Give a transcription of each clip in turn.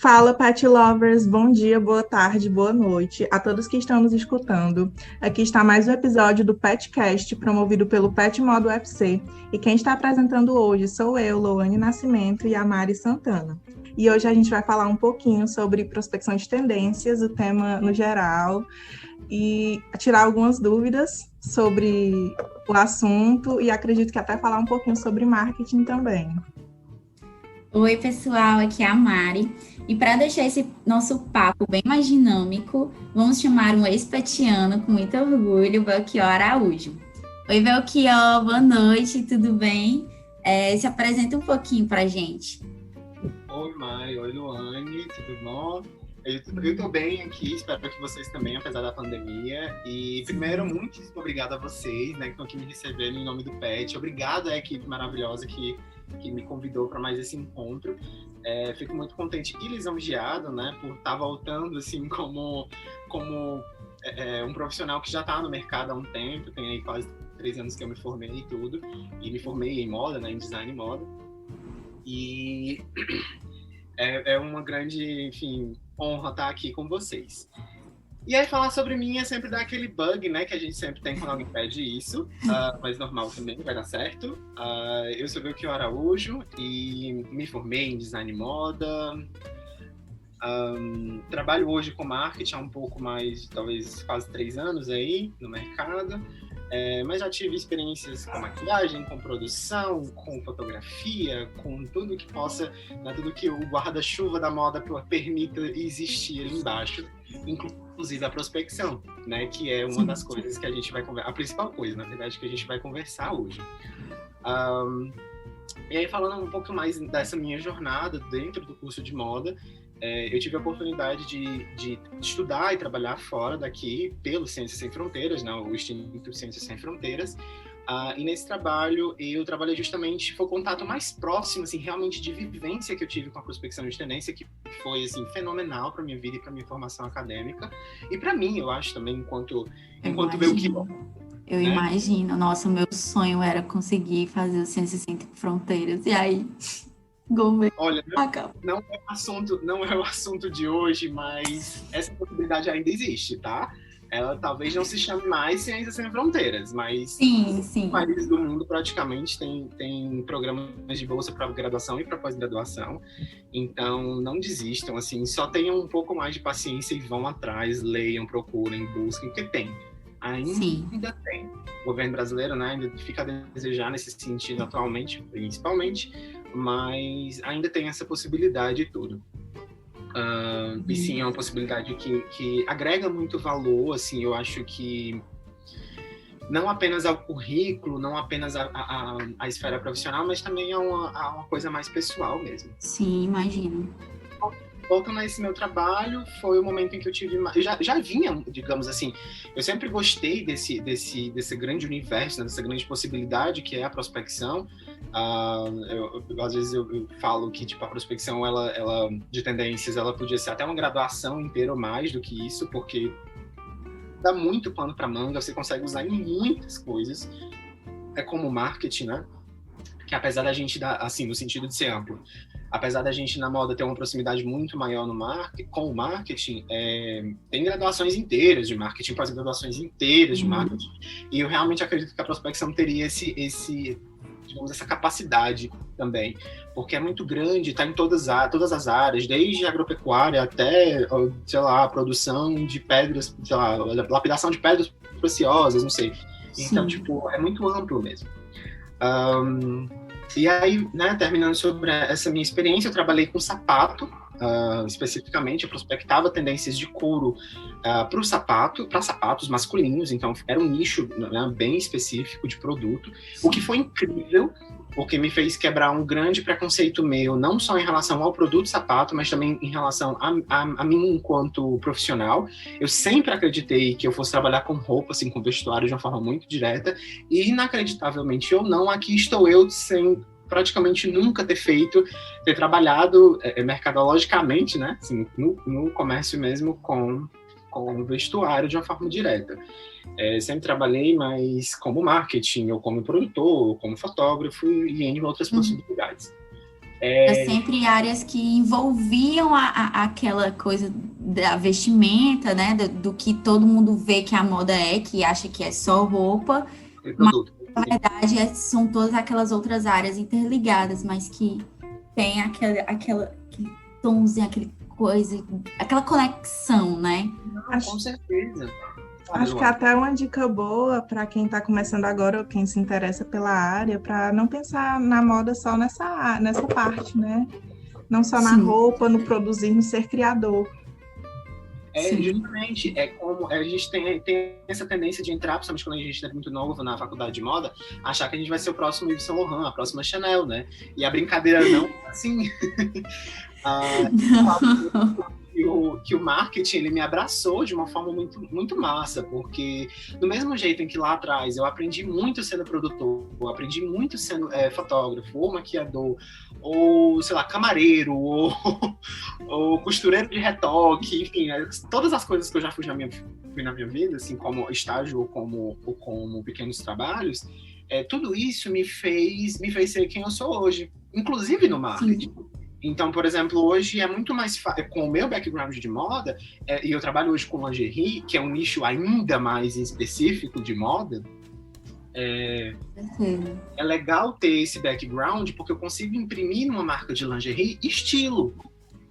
Fala, Pet Lovers! Bom dia, boa tarde, boa noite a todos que estão nos escutando. Aqui está mais um episódio do PetCast, promovido pelo Pet Modo UFC. E quem está apresentando hoje sou eu, Louane Nascimento, e a Mari Santana. E hoje a gente vai falar um pouquinho sobre prospecção de tendências, o tema no geral, e tirar algumas dúvidas sobre o assunto, e acredito que até falar um pouquinho sobre marketing também. Oi, pessoal, aqui é a Mari. E para deixar esse nosso papo bem mais dinâmico, vamos chamar um ex-petiano com muito orgulho, Belchior Araújo. Oi, Belchior, boa noite, tudo bem? Se apresenta um pouquinho para a gente. Oi, Mari, oi, Luane, tudo bom? Eu tô bem aqui, espero que vocês também, apesar da pandemia. E primeiro, muitíssimo obrigado a vocês, né, que estão aqui me recebendo em nome do PET. Obrigado à equipe maravilhosa que me convidou para mais esse encontro. Fico muito contente e lisonjeado, né, por estar voltando assim como um profissional que já está no mercado há um tempo. Tem aí quase 3 anos que eu me formei e tudo, e me formei em moda, né, em design e moda. E é uma grande, enfim, honra estar aqui com vocês. E aí falar sobre mim é sempre dar aquele bug, né, que a gente sempre tem quando alguém pede isso, mas normal também, vai dar certo. Eu sou Belchior Araújo e me formei em design e moda. Trabalho hoje com marketing há um pouco mais, talvez quase 3 anos aí no mercado. Mas já tive experiências com maquiagem, com produção, com fotografia, com tudo que possa, né, tudo que o guarda-chuva da moda permita existir ali embaixo, inclusive a prospecção, né, que é uma das coisas que a gente vai conversar, a principal coisa, na verdade, que a gente vai conversar hoje. E aí, falando um pouco mais dessa minha jornada dentro do curso de moda, eu tive a oportunidade de estudar e trabalhar fora daqui pelo Ciências Sem Fronteiras, né, o Instituto Ciências Sem Fronteiras, e nesse trabalho eu trabalhei justamente, foi o contato mais próximo, assim, realmente de vivência que eu tive com a prospecção de tendência, que foi, assim, fenomenal para minha vida e para minha formação acadêmica, e para mim, eu acho também, enquanto Belchior. Eu imagino, nossa, o meu sonho era conseguir fazer o Ciências Sem Fronteiras, e aí... Olha, não é o assunto de hoje, mas essa possibilidade ainda existe, tá? Ela talvez não se chame mais Ciências Sem Fronteiras, mas sim. países do mundo praticamente tem programas de bolsa para graduação e para pós-graduação. Então, não desistam, assim, só tenham um pouco mais de paciência e vão atrás, leiam, procurem, busquem, porque tem. Ainda tem. O governo brasileiro, né, ainda fica a desejar nesse sentido atualmente, principalmente, mas ainda tem essa possibilidade e tudo. E sim, é uma possibilidade que agrega muito valor, assim, eu acho que não apenas ao currículo, não apenas à esfera profissional, mas também a uma coisa mais pessoal mesmo. Sim, imagino. Voltando a esse meu trabalho, foi o momento em que eu tive... Eu já vinha, digamos assim, eu sempre gostei desse grande universo, né, dessa grande possibilidade que é a prospecção. Às vezes eu falo que tipo, a prospecção ela, de tendências, ela podia ser até uma graduação inteira ou mais do que isso, porque dá muito pano para manga, você consegue usar em muitas coisas. É como marketing, né? Que apesar da gente dar, assim, no sentido de ser amplo, apesar da gente na moda ter uma proximidade muito maior com o marketing, tem graduações inteiras de marketing, pós-graduações inteiras de marketing, e eu realmente acredito que a prospecção teria digamos, essa capacidade também, porque é muito grande, está em todas as áreas, desde agropecuária até, sei lá, produção de pedras, sei lá, lapidação de pedras preciosas, não sei. Então, tipo, é muito amplo mesmo. E aí, né, terminando sobre essa minha experiência, eu trabalhei com sapato, especificamente, eu prospectava tendências de couro para sapatos masculinos, então era um nicho, né, bem específico de produto, o que foi incrível, porque me fez quebrar um grande preconceito meu, não só em relação ao produto sapato, mas também em relação a mim enquanto profissional. Eu sempre acreditei que eu fosse trabalhar com roupa, assim, com vestuário de uma forma muito direta, e inacreditavelmente ou não, aqui estou eu sem praticamente nunca ter trabalhado mercadologicamente, né, assim, no comércio mesmo com vestuário de uma forma direta. Sempre trabalhei mais como marketing, ou como produtor, ou como fotógrafo, e em outras possibilidades. Sempre áreas que envolviam aquela coisa da vestimenta, né? Do que todo mundo vê que a moda é, que acha que é só roupa, mas na verdade são todas aquelas outras áreas interligadas, mas que tem aquele tomzinho, aquela conexão, né? Com certeza. Acho que até uma dica boa para quem está começando agora ou quem se interessa pela área, para não pensar na moda só nessa parte, né? Não só na roupa, no produzir, no ser criador. Justamente, como a gente tem essa tendência de entrar, principalmente quando a gente é muito novo na faculdade de moda, achar que a gente vai ser o próximo Yves Saint Laurent, a próxima Chanel, né? E a brincadeira não é assim. Que o marketing, ele me abraçou de uma forma muito, muito massa, porque do mesmo jeito em que lá atrás eu aprendi muito sendo produtor, eu aprendi muito sendo fotógrafo, ou maquiador, ou, sei lá, camareiro, ou costureiro de retoque, enfim, todas as coisas que eu já fui na minha vida, assim, como estágio ou como pequenos trabalhos, tudo isso me fez ser quem eu sou hoje, inclusive no marketing. Sim. Então, por exemplo, hoje é muito mais fácil, com o meu background de moda, e eu trabalho hoje com lingerie, que é um nicho ainda mais específico de moda, é legal ter esse background, porque eu consigo imprimir numa marca de lingerie estilo.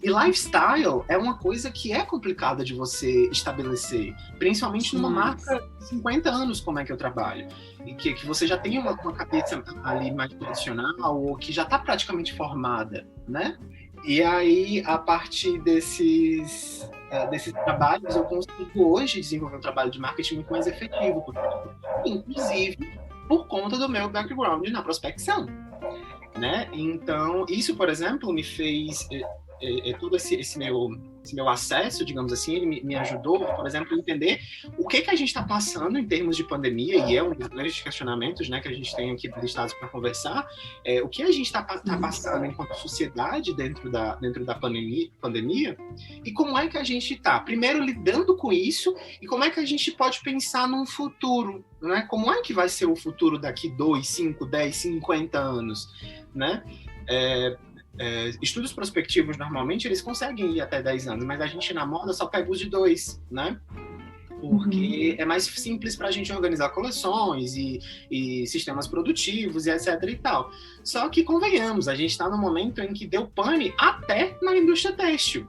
E lifestyle é uma coisa que é complicada de você estabelecer, principalmente numa marca de 50 anos, como é que eu trabalho. E que você já tem uma cabeça ali mais tradicional, ou que já está praticamente formada, né? E aí, a partir desses trabalhos, eu consigo hoje desenvolver um trabalho de marketing muito mais efetivo, inclusive por conta do meu background na prospecção, né? Então, isso, por exemplo, me fez... todo esse meu acesso, digamos assim, ele me ajudou, por exemplo, a entender o que a gente está passando em termos de pandemia, e é um dos grandes questionamentos, né, que a gente tem aqui listados para conversar, o que a gente está passando enquanto sociedade dentro da pandemia, e como é que a gente está, primeiro, lidando com isso, e como é que a gente pode pensar num futuro, né? Como é que vai ser o futuro daqui 2, 5, 10, 50 anos, né? Estudos prospectivos, normalmente, eles conseguem ir até 10 anos, mas a gente na moda só pega os de 2, né? Porque é mais simples para a gente organizar coleções e sistemas produtivos e etc e tal. Só que, convenhamos, a gente está no momento em que deu pane até na indústria têxtil,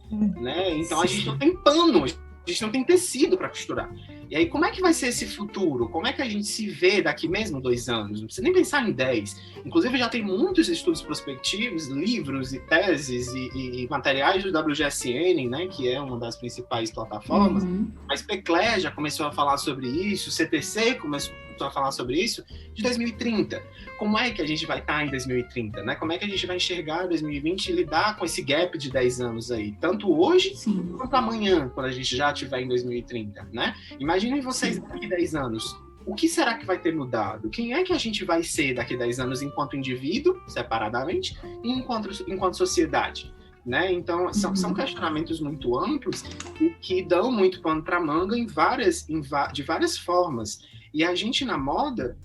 né? Então, a gente não tem pano, a gente não tem tecido para costurar. E aí, como é que vai ser esse futuro? Como é que a gente se vê daqui mesmo 2 anos? Não precisa nem pensar em 10. Inclusive, já tem muitos estudos prospectivos, livros e teses e materiais do WGSN, né, que é uma das principais plataformas. A Specler já começou a falar sobre isso, o CTC começou a falar sobre isso, de 2030. Como é que a gente vai estar em 2030? Né? Como é que a gente vai enxergar 2020 e lidar com esse gap de 10 anos aí? Tanto hoje, quanto amanhã, quando a gente já estiver em 2030, né? Imaginem vocês daqui 10 anos. O que será que vai ter mudado? Quem é que a gente vai ser daqui 10 anos enquanto indivíduo, separadamente, e enquanto sociedade? Né? Então, são questionamentos muito amplos e que dão muito pano para manga de várias formas. E a gente na moda,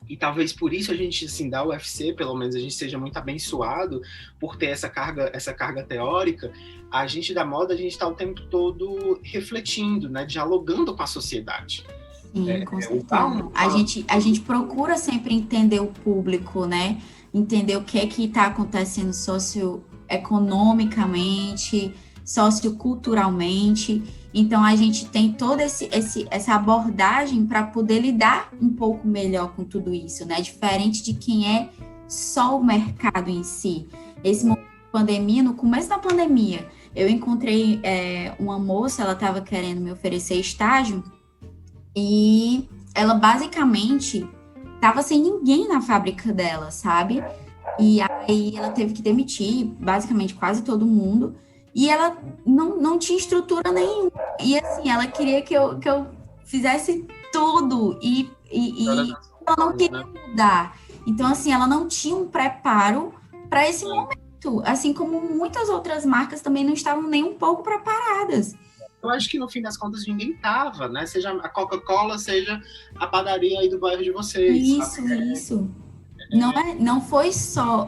e talvez por isso a gente, assim, da UFC, pelo menos a gente seja muito abençoado por ter essa carga teórica, a gente da moda, a gente está o tempo todo refletindo, né? Dialogando com a sociedade. Sim, com certeza. A gente procura sempre entender o público, né? Entender o que é que está acontecendo socioeconomicamente, socioculturalmente. Então, a gente tem toda essa abordagem para poder lidar um pouco melhor com tudo isso, né? Diferente de quem é só o mercado em si. Esse momento de pandemia, no começo da pandemia, eu encontrei uma moça, ela estava querendo me oferecer estágio, e ela basicamente estava sem ninguém na fábrica dela, sabe? E aí ela teve que demitir basicamente quase todo mundo, e ela não tinha estrutura nenhuma. E assim, ela queria que eu fizesse tudo, e ela não queria mudar. Então, assim, ela não tinha um preparo para esse momento, assim como muitas outras marcas também não estavam nem um pouco preparadas. Eu acho que no fim das contas ninguém tava, né? Seja a Coca-Cola, seja a padaria aí do bairro de vocês. Isso. Não foi só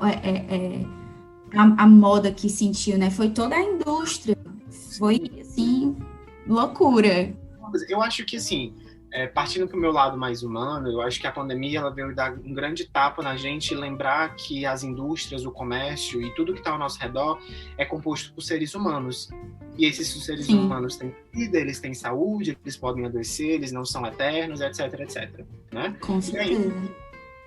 a moda que sentiu, né? Foi toda a indústria. Foi, assim, loucura. Eu acho que, assim, partindo para o meu lado mais humano, eu acho que a pandemia ela veio dar um grande tapa na gente e lembrar que as indústrias, o comércio e tudo que está ao nosso redor é composto por seres humanos. E esses seres humanos têm vida, eles têm saúde, eles podem adoecer, eles não são eternos, etc, etc. Né? Com certeza. E aí,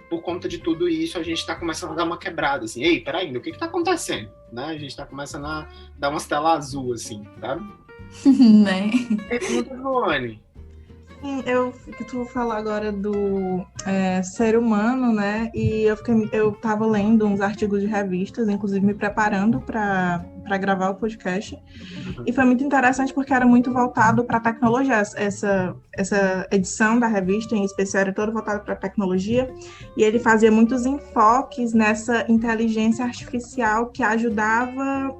por conta de tudo isso, a gente está começando a dar uma quebrada, assim, ei, peraí, o que está acontecendo? Né? A gente está começando a dar umas telas azul, assim, tá? Né? Pergunta, Luane. Tu vou falar agora do ser humano, né? E eu estava lendo uns artigos de revistas, inclusive me preparando para gravar o podcast. E foi muito interessante porque era muito voltado para a tecnologia. Essa edição da revista, em especial, era toda voltada para a tecnologia. E ele fazia muitos enfoques nessa inteligência artificial que ajudava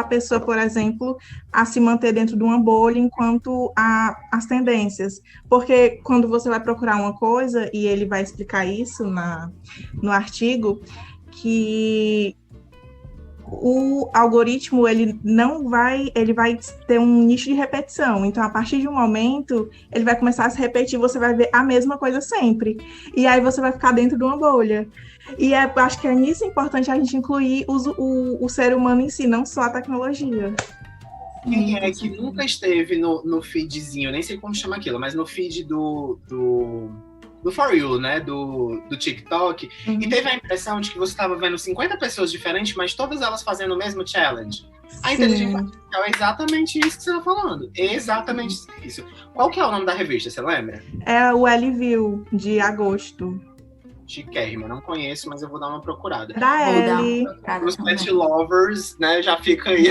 a pessoa, por exemplo, a se manter dentro de uma bolha enquanto as tendências. Porque quando você vai procurar uma coisa, e ele vai explicar isso no artigo, que o algoritmo ele vai ter um nicho de repetição. Então, a partir de um momento, ele vai começar a se repetir, você vai ver a mesma coisa sempre. E aí você vai ficar dentro de uma bolha. E acho que é nisso importante a gente incluir o ser humano em si, não só a tecnologia. Quem é que nunca esteve no feedzinho, nem sei como chama aquilo, mas no feed do For You, né, do TikTok, e teve a impressão de que você estava vendo 50 pessoas diferentes, mas todas elas fazendo o mesmo challenge. A inteligência artificial é exatamente isso que você está falando. Exatamente isso. Qual que é o nome da revista, você lembra? É o L-View, de agosto. Chiquérrima, não conheço, mas eu vou dar uma procurada. Da L. Os pet lovers, né, já fica aí.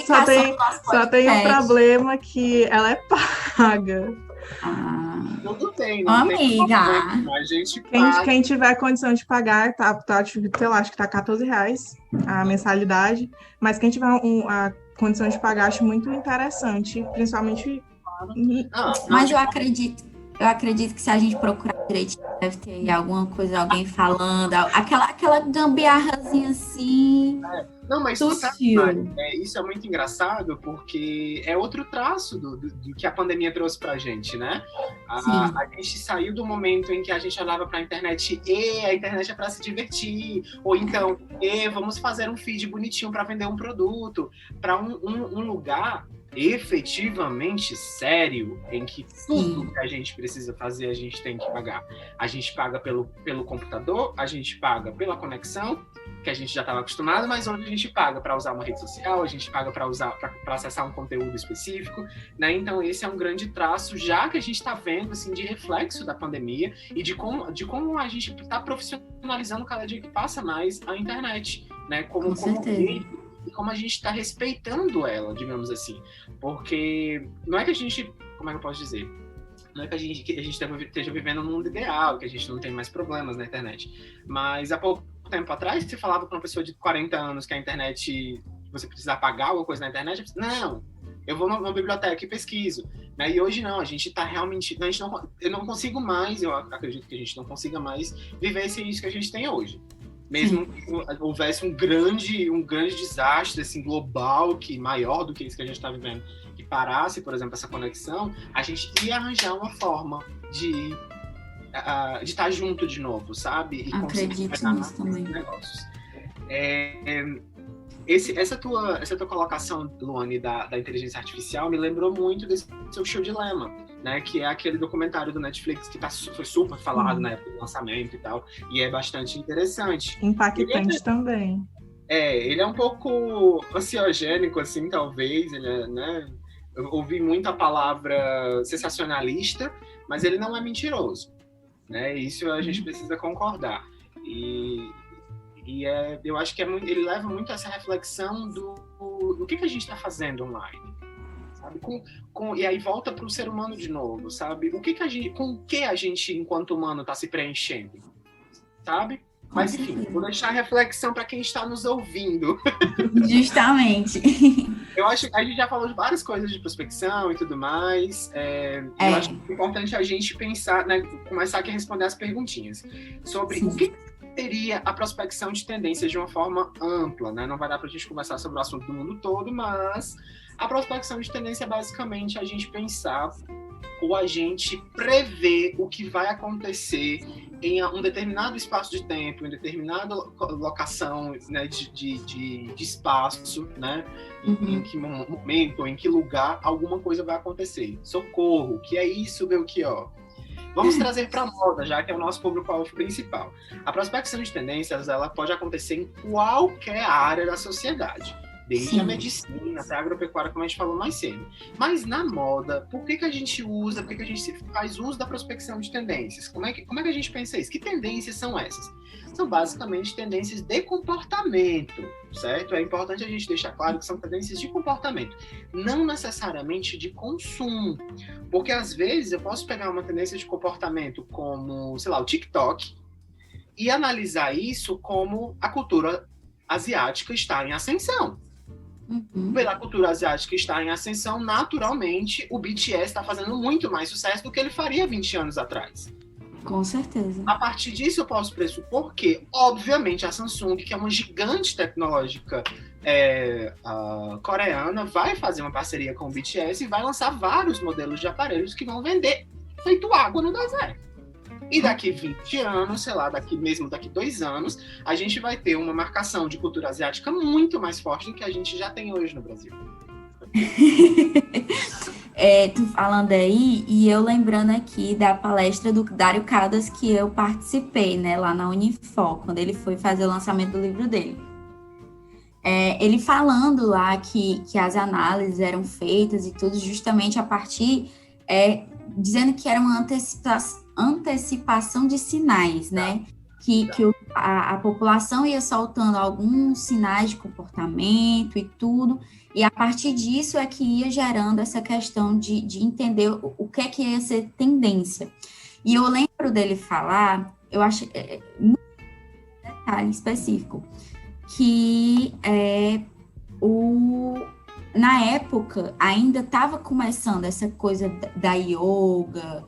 Só tem um problema que ela é paga. Tudo bem, não amiga. A gente paga. Quem tiver condição de pagar, sei lá, acho que tá R$14 a mensalidade, mas quem tiver a condição de pagar, acho muito interessante, principalmente... Mas eu acredito que se a gente procurar direitinho, deve ter alguma coisa, alguém falando, aquela gambiarrazinha assim. Não, mas isso é muito engraçado porque é outro traço do que a pandemia trouxe pra gente, né? A gente saiu do momento em que a gente olhava pra internet e a internet é pra se divertir, ou então, vamos fazer um feed bonitinho pra vender um produto, pra um lugar efetivamente sério, em que tudo que a gente precisa fazer, a gente tem que pagar. A gente paga pelo computador, a gente paga pela conexão, que a gente já estava acostumado, mas onde a gente paga para usar uma rede social, a gente paga para acessar um conteúdo específico, né? Então esse é um grande traço, já que a gente está vendo assim, de reflexo da pandemia e de como a gente está profissionalizando cada dia que passa mais a internet, né? Com certeza. E como a gente está respeitando ela, digamos assim. Porque não é que a gente... Como é que eu posso dizer? Não é que a gente esteja vivendo num mundo ideal, que a gente não tem mais problemas na internet. Mas há pouco tempo atrás, você falava para uma pessoa de 40 anos que a internet... Você precisa pagar alguma coisa na internet? Não, eu vou numa biblioteca e pesquiso. Né? E hoje não, a gente está realmente... Eu não consigo mais, eu acredito que a gente não consiga mais viver isso que a gente tem hoje. Mesmo que houvesse um grande desastre assim, global, que maior do que isso que a gente está vivendo, que parasse, por exemplo, essa conexão, a gente ia arranjar uma forma de estar junto de novo, sabe? E acredito nisso também. Negócios. Essa tua colocação, Luane, da inteligência artificial me lembrou muito desse Social Dilemma, né, que é aquele documentário do Netflix que foi super falado na época do lançamento e tal, e é bastante interessante. Impactante também. Ele é um pouco ansiogênico, assim, talvez, ele é, né, eu ouvi muito a palavra sensacionalista, mas ele não é mentiroso, né, isso a gente precisa concordar. Eu acho que ele leva muito a essa reflexão do que a gente está fazendo online, sabe? E aí volta para o ser humano de novo, sabe? Com o que a gente, enquanto humano, está se preenchendo, sabe? Mas, enfim, vou deixar a reflexão para quem está nos ouvindo. Justamente. Eu acho que a gente já falou de várias coisas de prospecção e tudo mais. Eu acho importante a gente pensar, né, começar aqui a responder as perguntinhas sobre o que seria a prospecção de tendências de uma forma ampla, né? Não vai dar para a gente conversar sobre o assunto do mundo todo, mas a prospecção de tendência é basicamente a gente pensar ou a gente prever o que vai acontecer em um determinado espaço de tempo, em determinada locação, né, de espaço, né, em que momento, em que lugar alguma coisa vai acontecer. Socorro, o que é isso, Belchior? Vamos trazer para a moda, já que é o nosso público-alvo principal. A prospecção de tendências, ela pode acontecer em qualquer área da sociedade. Desde a medicina até a agropecuária, como a gente falou mais cedo. Mas na moda, por que a gente usa, por que a gente faz uso da prospecção de tendências? Como é que a gente pensa isso? Que tendências são essas? São basicamente tendências de comportamento, certo? É importante a gente deixar claro que são tendências de comportamento, não necessariamente de consumo. Porque às vezes eu posso pegar uma tendência de comportamento como, sei lá, o TikTok, e analisar isso como a cultura asiática está em ascensão. Pela cultura asiática estar em ascensão, naturalmente, o BTS está fazendo muito mais sucesso do que ele faria 20 anos atrás. Com certeza. A partir disso, eu posso pressupor que, obviamente, a Samsung, que é uma gigante tecnológica coreana, vai fazer uma parceria com o BTS e vai lançar vários modelos de aparelhos que vão vender feito água no deserto. E daqui 20 anos, sei lá, daqui 2 anos, a gente vai ter uma marcação de cultura asiática muito mais forte do que a gente já tem hoje no Brasil. Tu falando aí, e eu lembrando aqui da palestra do Dário Caldas que eu participei, né, lá na Unifor, quando ele foi fazer o lançamento do livro dele. Ele falando lá que as análises eram feitas e tudo justamente a partir, dizendo que era uma antecipação de sinais, né? Que a população ia soltando alguns sinais de comportamento e tudo, e a partir disso é que ia gerando essa questão de entender o que é que ia ser tendência. E eu lembro dele falar, eu acho, um detalhe específico, que na época ainda estava começando essa coisa da yoga,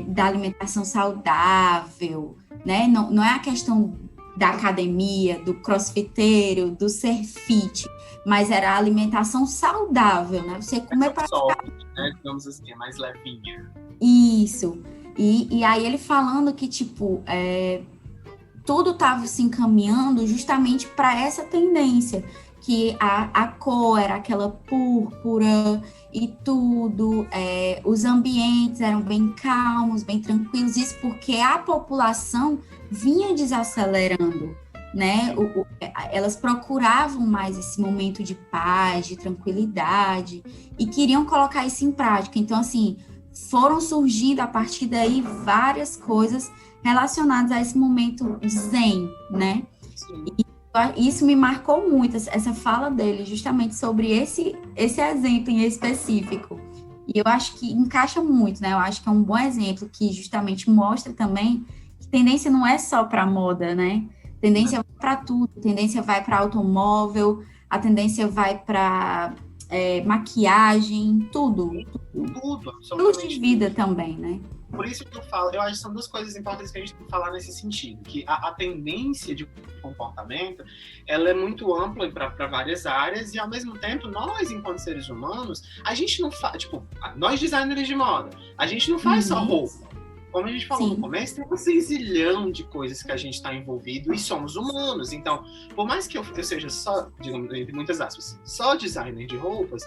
da alimentação saudável, né? Não é a questão da academia, do crossfiteiro, do ser fit, mas era a alimentação saudável, né? Você comer para ficar... né? Digamos assim, é mais levinha. Isso. E aí ele falando que, tipo, tudo estava se encaminhando justamente para essa tendência, que a cor era aquela púrpura e tudo, os ambientes eram bem calmos, bem tranquilos, isso porque a população vinha desacelerando, né? Elas procuravam mais esse momento de paz, de tranquilidade, e queriam colocar isso em prática. Então, assim, foram surgindo a partir daí várias coisas relacionadas a esse momento zen, né? Sim. Isso me marcou muito, essa fala dele, justamente sobre esse exemplo em específico. E eu acho que encaixa muito, né? Eu acho que é um bom exemplo que justamente mostra também que tendência não é só para moda, né? Tendência vai para tudo, tendência vai para automóvel, a tendência vai para maquiagem, tudo. Tudo, Tudo de vida também, né? Por isso que eu falo, eu acho que são duas coisas importantes que a gente tem que falar nesse sentido, que a tendência de comportamento, ela é muito ampla para várias áreas e, ao mesmo tempo, nós, enquanto seres humanos, a gente não faz, tipo, nós designers de moda, a gente não faz só roupa. Como a gente falou no começo, tem um zilhão de coisas que a gente está envolvido e somos humanos. Então, por mais que eu seja só, digamos, entre muitas aspas, só designer de roupas,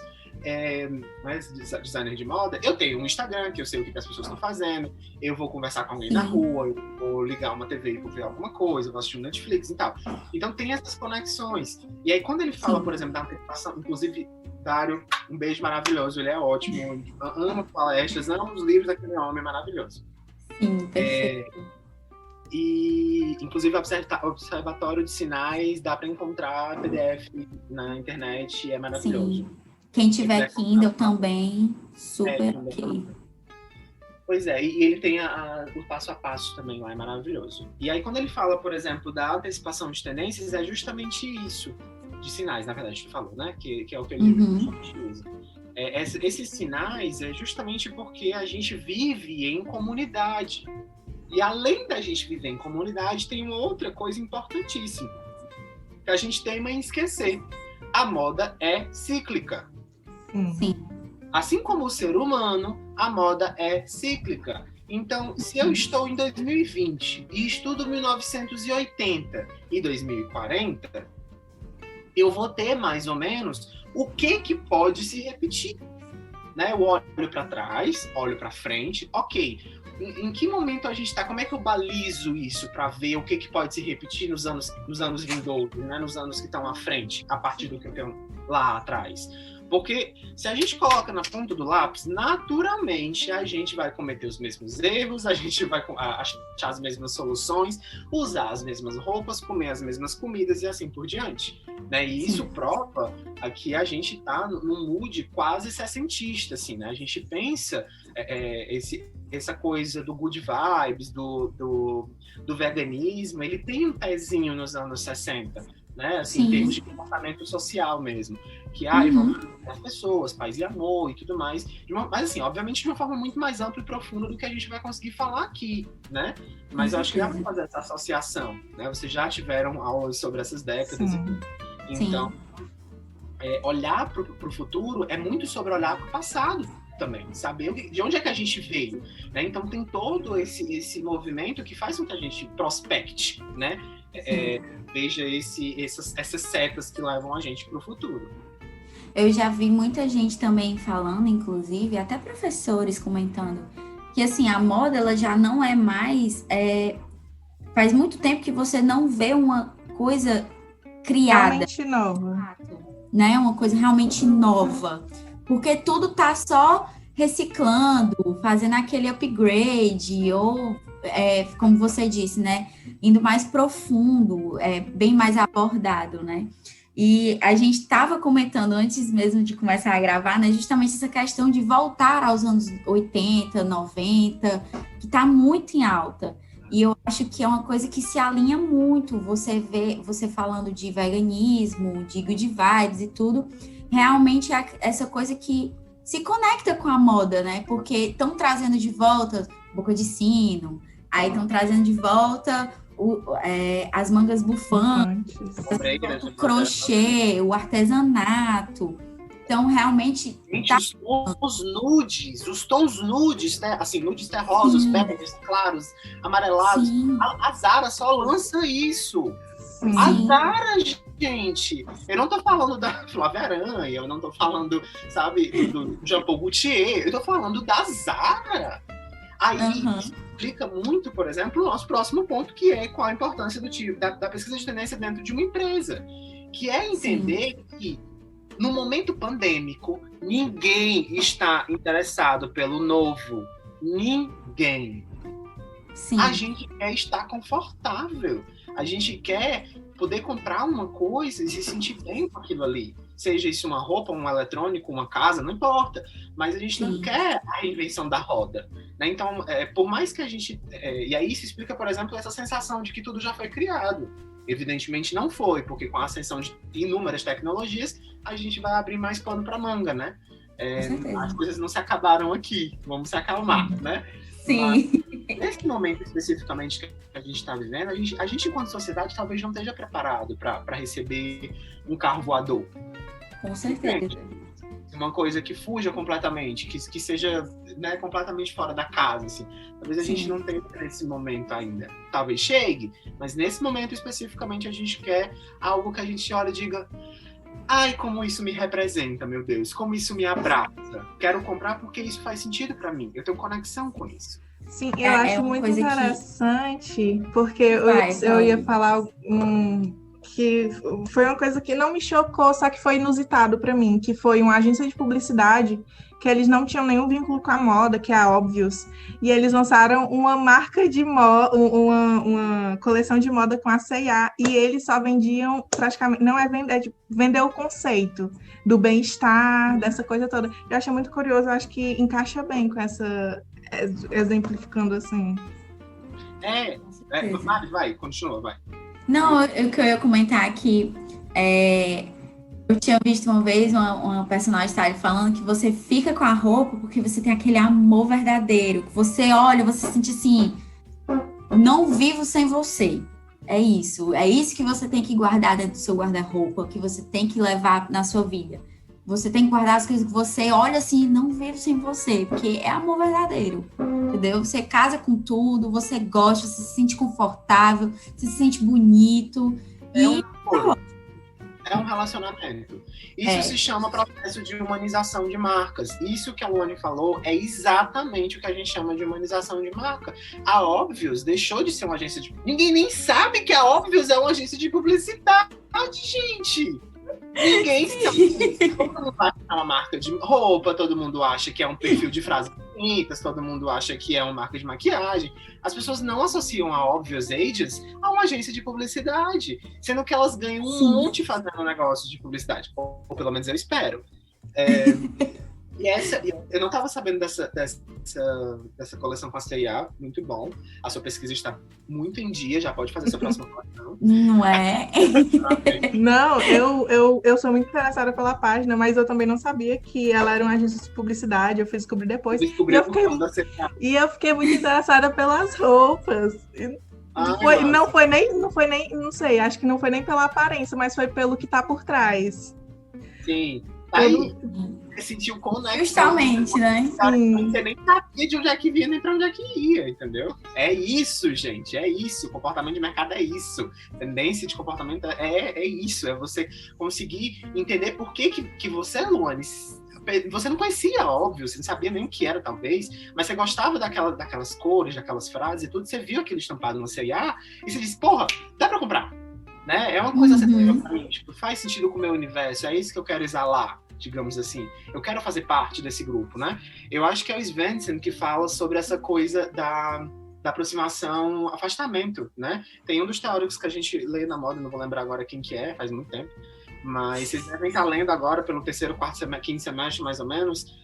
designer de moda, eu tenho um Instagram, que eu sei o que as pessoas estão fazendo, eu vou conversar com alguém na rua, eu vou ligar uma TV e vou ver alguma coisa, eu vou assistir um Netflix e tal. Então tem essas conexões. E aí quando ele fala, por exemplo, da antecipação, inclusive, Dário, um beijo maravilhoso, ele é ótimo, ama palestras, ama os livros daquele homem maravilhoso. Sim, perfeito. E, inclusive, Observatório de Sinais, dá para encontrar PDF na internet, é maravilhoso. Sim. Quem tiver Kindle também, super ok. Pois é, e ele tem o passo a passo também lá, é maravilhoso. E aí, quando ele fala, por exemplo, da antecipação de tendências, é justamente isso. de sinais, na verdade, tu falou, né? Que é o termo que a gente usa. Esses sinais é justamente porque a gente vive em comunidade. E além da gente viver em comunidade, tem uma outra coisa importantíssima que a gente teima em esquecer. A moda é cíclica. Sim. Assim como o ser humano, a moda é cíclica. Então, se eu estou em 2020 e estudo 1980 e 2040, eu vou ter mais ou menos o que pode se repetir. Né? Eu olho para trás, olho para frente, ok. Em que momento a gente está? Como é que eu balizo isso para ver o que pode se repetir nos anos vindouros, né? Nos anos que estão à frente, a partir do que eu tenho lá atrás? Porque se a gente coloca na ponta do lápis, naturalmente a gente vai cometer os mesmos erros, a gente vai achar as mesmas soluções, usar as mesmas roupas, comer as mesmas comidas e assim por diante. Né? E isso prova que a gente está num mood quase sessentista, assim, né? A gente pensa essa coisa do good vibes, do veganismo, ele tem um pezinho nos anos 60. Né? Assim, em termos de comportamento social mesmo, que vão as pessoas, paz e amor e tudo mais, mas assim, obviamente de uma forma muito mais ampla e profunda do que a gente vai conseguir falar aqui, né? Mas eu acho que dá para fazer essa associação, né? Vocês já tiveram aulas sobre essas décadas, então olhar para o futuro é muito sobre olhar para o passado também, saber de onde é que a gente veio, né? Então tem todo esse movimento que faz com que a gente prospecte, né? Veja essas setas que levam a gente para o futuro. Eu já vi muita gente também falando, inclusive, até professores comentando, que assim, a moda ela já não é mais... faz muito tempo que você não vê uma coisa criada. Realmente nova. Né? Uma coisa realmente nova. Porque tudo tá só reciclando, fazendo aquele upgrade, ou, como você disse, né? Indo mais profundo, bem mais abordado, né? E a gente estava comentando antes mesmo de começar a gravar, né? Justamente essa questão de voltar aos anos 80, 90, que está muito em alta. E eu acho que é uma coisa que se alinha muito. Você vê, você falando de veganismo, de good vibes e tudo, realmente é essa coisa que se conecta com a moda, né? Porque estão trazendo de volta boca de sino, aí estão trazendo de volta as mangas bufantes, o crochê, o artesanato. Então, realmente... Gente, os tons nudes, né? Assim, nudes terrosos, beges, claros, amarelados. A Zara só lança isso. A Zara, gente. Eu não tô falando da Flávia Aranha, eu não tô falando, sabe, do Jean Paul Gaultier, eu tô falando da Zara. Aí explica muito, por exemplo, o nosso próximo ponto, que é qual a importância da pesquisa de tendência dentro de uma empresa. Que é entender que no momento pandêmico, ninguém está interessado pelo novo. Ninguém. A gente quer estar confortável. A gente quer poder comprar uma coisa e se sentir bem com aquilo ali. Seja isso uma roupa, um eletrônico, uma casa, não importa. Mas a gente não quer a reinvenção da roda. Né? Então, por mais que a gente... e aí isso explica, por exemplo, essa sensação de que tudo já foi criado. Evidentemente não foi, porque com a ascensão de inúmeras tecnologias, a gente vai abrir mais pano para manga, né? As coisas não se acabaram aqui, vamos se acalmar, né? Sim. Mas, nesse momento especificamente que a gente está vivendo, a gente enquanto sociedade talvez não esteja preparado para receber um carro voador. Com certeza. Uma coisa que fuja completamente, que seja, né, completamente fora da casa, assim. Talvez a gente não tenha nesse momento ainda. Talvez chegue, mas nesse momento especificamente a gente quer algo que a gente olha e diga: ai, como isso me representa, meu Deus, como isso me abraça. Quero comprar porque isso faz sentido para mim. Eu tenho conexão com isso. Sim, eu acho muito interessante, porque eu ia falar que foi uma coisa que não me chocou, só que foi inusitado para mim, que foi uma agência de publicidade que eles não tinham nenhum vínculo com a moda, que é a Obvious, e eles lançaram uma marca de moda, uma coleção de moda com a C&A, e eles só vendiam praticamente, não é vender o conceito do bem-estar, dessa coisa toda. Eu achei muito curioso, eu acho que encaixa bem com essa, exemplificando assim. Vai, continua, vai. Não, o que eu ia comentar aqui, Eu tinha visto uma vez uma personagem falando que você fica com a roupa porque você tem aquele amor verdadeiro. Que você olha, você sente assim, não vivo sem você. É isso que você tem que guardar dentro do seu guarda-roupa, que você tem que levar na sua vida. Você tem que guardar as coisas que você olha assim, não vivo sem você, porque é amor verdadeiro, entendeu? Você casa com tudo, você gosta, você se sente confortável, você se sente bonito. É um relacionamento. Isso se chama processo de humanização de marcas. Isso que a Luane falou é exatamente o que a gente chama de humanização de marca. A Óbvios deixou de ser uma agência de... Ninguém nem sabe que a Óbvios é uma agência de publicidade, gente! Ninguém sabe. Todo mundo acha que é uma marca de roupa, todo mundo acha que é um perfil de frases bonitas, todo mundo acha que é uma marca de maquiagem. As pessoas não associam a Obvious Agents a uma agência de publicidade, sendo que elas ganham um monte fazendo negócio de publicidade. Ou pelo menos eu espero. Eu não estava sabendo dessa coleção com a C&A, muito bom. A sua pesquisa está muito em dia, já pode fazer sua próxima coleção. Não é? Não, eu sou muito interessada pela página, mas eu também não sabia que ela era uma agência de publicidade, eu fui descobrir depois. E eu fiquei muito interessada pelas roupas. Não foi nem, não sei, acho que não foi nem pela aparência, mas foi pelo que tá por trás. Sim. Aí, você sentiu conexão. Justamente, né? Você nem sabia de onde é que vinha, nem pra onde é que ia, entendeu? É isso, gente, é isso. Comportamento de mercado é isso. Tendência de comportamento é isso. É você conseguir entender por que você, Luane, você não conhecia, óbvio, você não sabia nem o que era, talvez, mas você gostava daquelas cores, daquelas frases e tudo, você viu aquilo estampado no C&A e você disse, porra, dá pra comprar. Né? É uma coisa acessível pra mim, tipo, faz sentido com o meu universo, é isso que eu quero exalar, digamos assim. Eu quero fazer parte desse grupo, né? Eu acho que é o Svensson que fala sobre essa coisa da aproximação, afastamento, né? Tem um dos teóricos que a gente lê na moda, não vou lembrar agora quem que é, faz muito tempo, mas vocês devem estar lendo agora, pelo terceiro, quarto, quinto semestre, mais ou menos,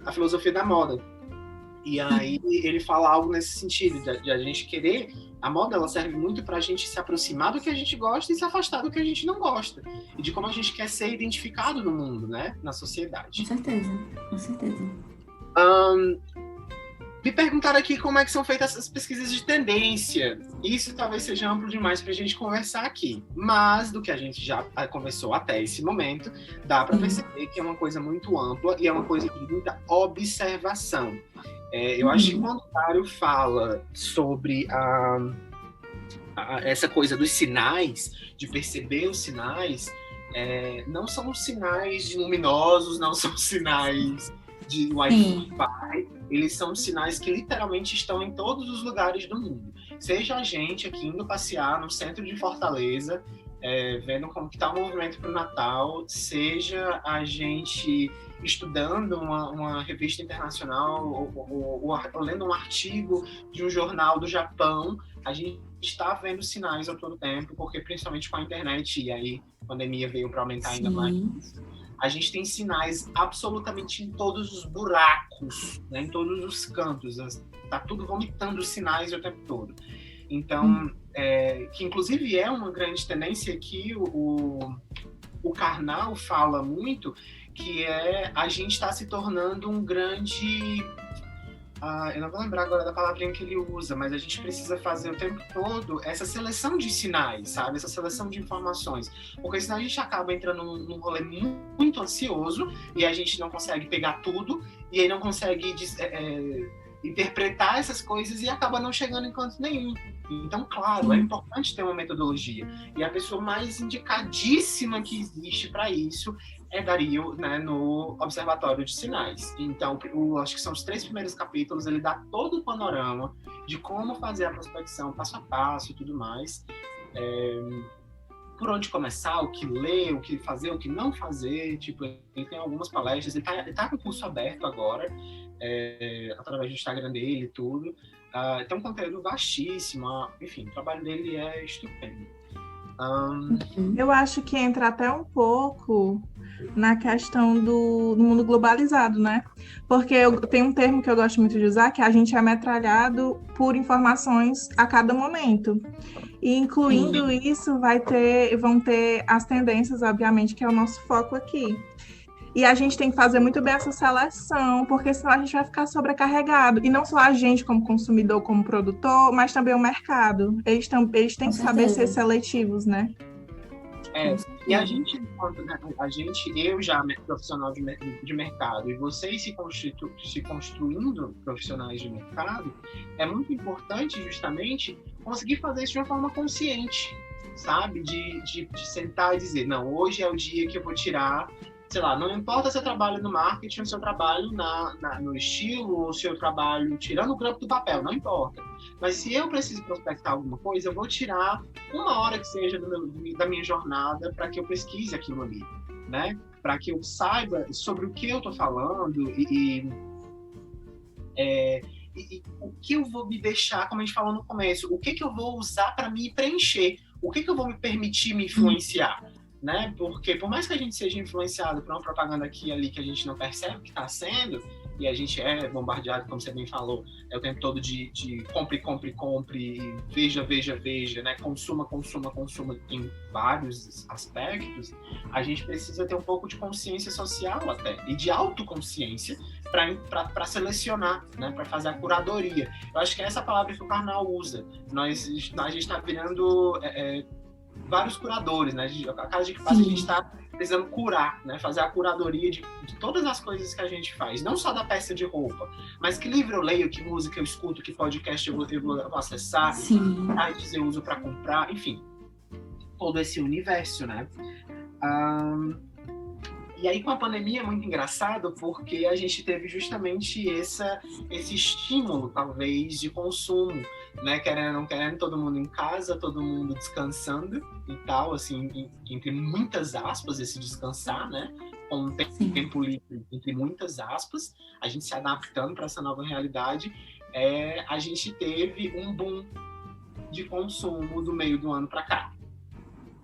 a filosofia da moda. E aí ele fala algo nesse sentido, de a gente querer... A moda, ela serve muito pra gente se aproximar do que a gente gosta e se afastar do que a gente não gosta. E de como a gente quer ser identificado no mundo, né? Na sociedade. Com certeza, com certeza. Me perguntaram aqui como é que são feitas essas pesquisas de tendência. Isso talvez seja amplo demais pra gente conversar aqui. Mas, do que a gente já conversou até esse momento, dá pra perceber que é uma coisa muito ampla e é uma coisa de muita observação. Eu acho que quando o Dário fala sobre essa coisa dos sinais, de perceber os sinais, não são sinais luminosos, não são sinais de Wi-Fi, eles são sinais que literalmente estão em todos os lugares do mundo. Seja a gente aqui indo passear no centro de Fortaleza, vendo como que está o movimento para o Natal, seja a gente estudando uma revista internacional ou lendo um artigo de um jornal do Japão, a gente está vendo sinais a todo tempo, porque principalmente com a internet, e aí a pandemia veio para aumentar ainda mais, a gente tem sinais absolutamente em todos os buracos, né, em todos os cantos, está tudo vomitando sinais o tempo todo. Então, que inclusive é uma grande tendência que o Karnal fala muito, que a gente está se tornando um grande... eu não vou lembrar agora da palavrinha que ele usa, mas a gente precisa fazer o tempo todo essa seleção de sinais, sabe? Essa seleção de informações. Porque senão a gente acaba entrando num rolê muito ansioso e a gente não consegue pegar tudo e aí não consegue interpretar essas coisas e acaba não chegando em canto nenhum. Então, claro, é importante ter uma metodologia. E a pessoa mais indicadíssima que existe para isso é Dario, né, no Observatório de Sinais. Então, acho que são os 3 primeiros capítulos, ele dá todo o panorama de como fazer a prospecção passo a passo e tudo mais. Por onde começar, o que ler, o que fazer, o que não fazer. Tipo, ele tem algumas palestras, ele tá com o curso aberto agora, através do Instagram dele e tudo. Tem um conteúdo vastíssimo, enfim, o trabalho dele é estupendo. Eu acho que entra até um pouco na questão do mundo globalizado, né? Porque tem um termo que eu gosto muito de usar, que a gente é metralhado por informações a cada momento. E incluindo isso, vão ter as tendências, obviamente, que é o nosso foco aqui. E a gente tem que fazer muito bem essa seleção, porque senão a gente vai ficar sobrecarregado. E não só a gente como consumidor, como produtor, mas também o mercado. Eles têm que saber ser seletivos, né? E a gente, eu já profissional de mercado, e vocês se construindo profissionais de mercado, é muito importante justamente conseguir fazer isso de uma forma consciente, sabe? De sentar e dizer, não, hoje é o dia que eu vou tirar, sei lá, não importa se eu trabalho no marketing, ou se eu trabalho no estilo, ou se eu trabalho tirando o grampo do papel, não importa. Mas se eu preciso prospectar alguma coisa, eu vou tirar uma hora que seja da minha jornada para que eu pesquise aquilo ali, né? Para que eu saiba sobre o que eu estou falando e o que eu vou me deixar, como a gente falou no começo, o que eu vou usar para me preencher, o que eu vou me permitir me influenciar, né? Porque por mais que a gente seja influenciado por uma propaganda aqui e ali que a gente não percebe que está sendo, e a gente é bombardeado, como você bem falou, o tempo todo de compre, veja, né? Consuma em vários aspectos, a gente precisa ter um pouco de consciência social até, e de autoconsciência para selecionar, né? Para fazer a curadoria. Eu acho que é essa palavra que o Karnal usa. A gente está virando vários curadores, né? A cada dia que passa a gente está precisando curar, né? Fazer a curadoria de todas as coisas que a gente faz, não só da peça de roupa, mas que livro eu leio, que música eu escuto, que podcast eu vou acessar, que sites eu uso para comprar, enfim, todo esse universo, né? E aí com a pandemia é muito engraçado porque a gente teve justamente esse estímulo, talvez, de consumo, né? Querendo ou não querendo, todo mundo em casa, todo mundo descansando e tal, assim, entre muitas aspas, esse descansar, né? Com um tempo livre, entre muitas aspas, a gente se adaptando para essa nova realidade, a gente teve um boom de consumo do meio do ano para cá,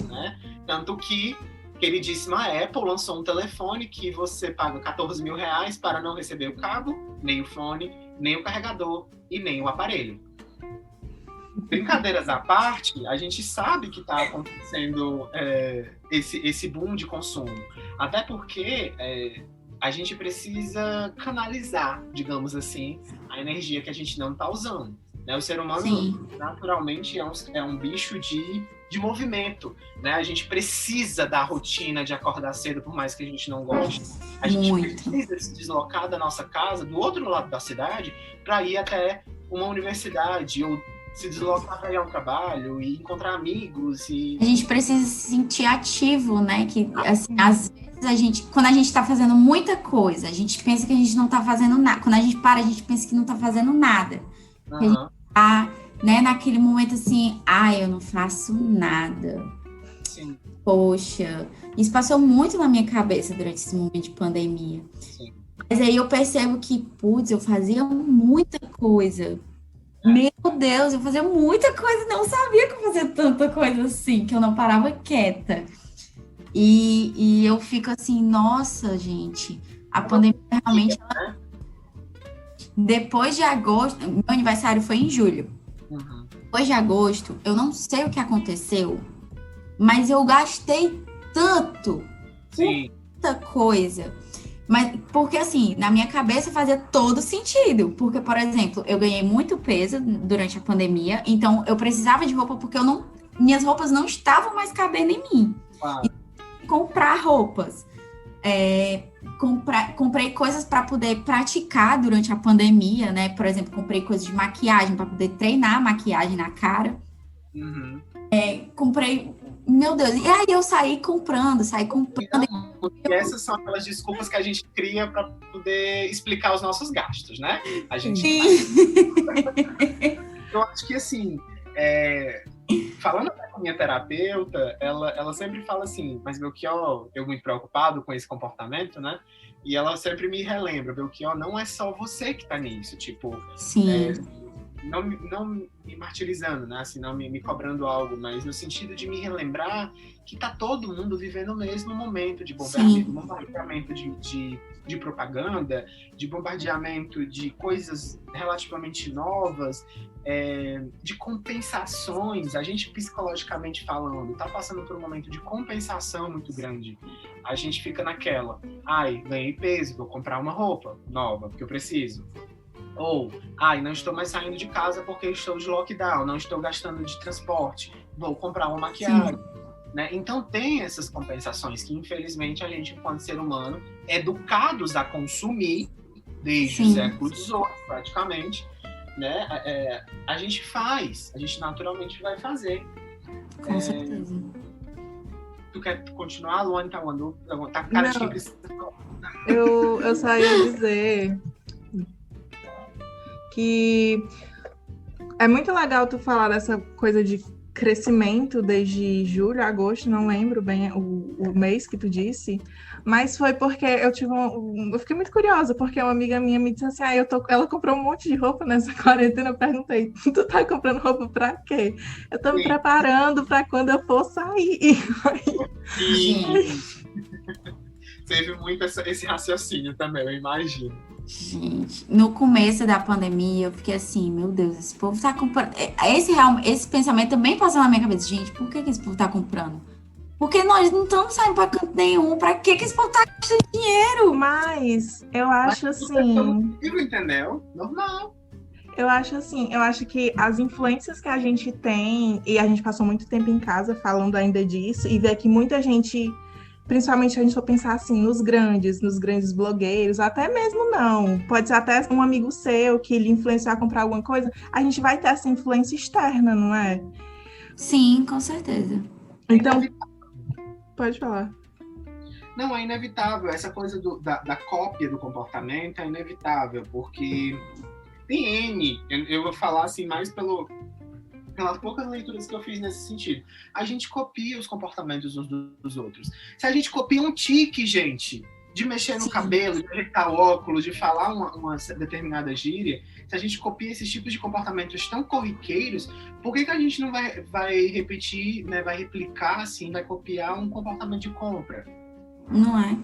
né? Tanto que queridíssima Apple lançou um telefone que você paga R$14.000 para não receber o cabo, nem o fone, nem o carregador e nem o aparelho. Brincadeiras à parte, a gente sabe que está acontecendo esse boom de consumo. Até porque a gente precisa canalizar, digamos assim, a energia que a gente não está usando, né? O ser humano, naturalmente, é um bicho de movimento, né? A gente precisa da rotina de acordar cedo, por mais que a gente não goste. A gente precisa se deslocar da nossa casa, do outro lado da cidade, para ir até uma universidade, ou se deslocar para ir ao trabalho e encontrar amigos. A gente precisa se sentir ativo, né? Que, assim, às vezes quando a gente está fazendo muita coisa, a gente pensa que a gente não está fazendo nada. Quando a gente para, a gente pensa que não está fazendo nada. A gente tá, né, naquele momento assim, eu não faço nada. Sim. Poxa, isso passou muito na minha cabeça durante esse momento de pandemia. Sim. Mas aí eu percebo que, eu fazia muita coisa. Meu Deus, eu fazia muita coisa, não sabia que eu fazia tanta coisa assim, que eu não parava quieta. E eu fico assim, nossa, gente, a pandemia realmente... Depois de agosto, meu aniversário foi em julho. Depois de agosto, eu não sei o que aconteceu, mas eu gastei tanto, muita coisa. Mas, porque assim, na minha cabeça fazia todo sentido. Porque, por exemplo, eu ganhei muito peso durante a pandemia, então eu precisava de roupa porque minhas roupas não estavam mais cabendo em mim. E comprar roupas. Comprei coisas para poder praticar durante a pandemia, né? Por exemplo, comprei coisas de maquiagem para poder treinar a maquiagem na cara. Comprei, meu Deus, e aí eu saí comprando. E essas são aquelas desculpas que a gente cria para poder explicar os nossos gastos, né? A gente Eu acho que assim, falando até com a minha terapeuta, ela sempre fala assim, mas Belchior, eu muito preocupado com esse comportamento, né? E ela sempre me relembra, Belchior, não é só você que tá nisso, tipo, não me martirizando, né? Assim, não me cobrando algo, mas no sentido de me relembrar que tá todo mundo vivendo o mesmo momento de bombardeamento, de de propaganda, de bombardeamento de coisas relativamente novas, de compensações. A gente, psicologicamente falando, está passando por um momento de compensação muito grande. A gente fica naquela, ganhei peso, vou comprar uma roupa nova, porque eu preciso. Ou, não estou mais saindo de casa porque estou de lockdown, não estou gastando de transporte, vou comprar uma maquiagem. Né? Então tem essas compensações que, infelizmente, a gente, enquanto ser humano, educados a consumir, desde o século XVIII, praticamente, né? A gente naturalmente vai fazer. Com certeza. Tu quer continuar, Luane? Tá com cara de que precisa. Eu só ia dizer que é muito legal tu falar dessa coisa de crescimento desde julho, agosto, não lembro bem o mês que tu disse, mas foi porque eu fiquei muito curiosa, porque uma amiga minha me disse assim, ela comprou um monte de roupa nessa quarentena, eu perguntei, tu tá comprando roupa pra quê? Eu tô me preparando pra quando eu for sair. Sim. Teve muito esse raciocínio também, eu imagino. Gente, no começo da pandemia, eu fiquei assim, meu Deus, esse povo tá comprando. Esse pensamento também passou na minha cabeça. Gente, por que esse povo tá comprando? Porque nós não estamos saindo pra canto nenhum. Pra que esse povo tá gastando dinheiro? Mas eu acho assim... Entendeu? Normal. Eu acho que as influências que a gente tem, e a gente passou muito tempo em casa falando ainda disso, e ver que muita gente... Principalmente a gente for pensar assim, nos grandes blogueiros, até mesmo não. Pode ser até um amigo seu que lhe influenciou a comprar alguma coisa. A gente vai ter essa influência externa, não é? Sim, com certeza. Então, pode falar. Não, é inevitável. Essa coisa da cópia do comportamento é inevitável, porque tem N. Eu vou falar assim mais pelas poucas leituras que eu fiz nesse sentido. A gente copia os comportamentos uns dos outros. Se a gente copia um tique, gente, de mexer no cabelo, de ajeitar o óculos, de falar uma determinada gíria, se a gente copia esses tipos de comportamentos tão corriqueiros, por que a gente não vai repetir, né, vai replicar, assim, vai copiar um comportamento de compra? Não é?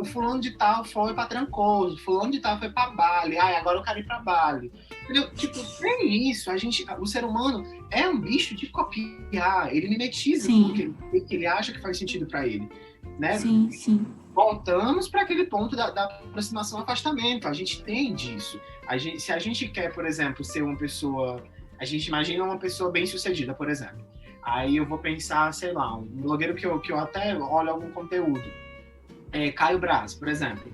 O fulano de tal foi pra Trancoso, fulano de tal foi pra Bali, agora eu quero ir pra Bali. Entendeu? Tipo, tem isso. O ser humano é um bicho de copiar. Ele mimetiza tudo que ele acha que faz sentido pra ele. Né? Sim. Voltamos para aquele ponto da aproximação, afastamento. A gente tem disso. Se a gente quer, por exemplo, ser uma pessoa... A gente imagina uma pessoa bem-sucedida, por exemplo. Aí eu vou pensar, sei lá, um blogueiro que eu até olho algum conteúdo. Caio Braz, por exemplo.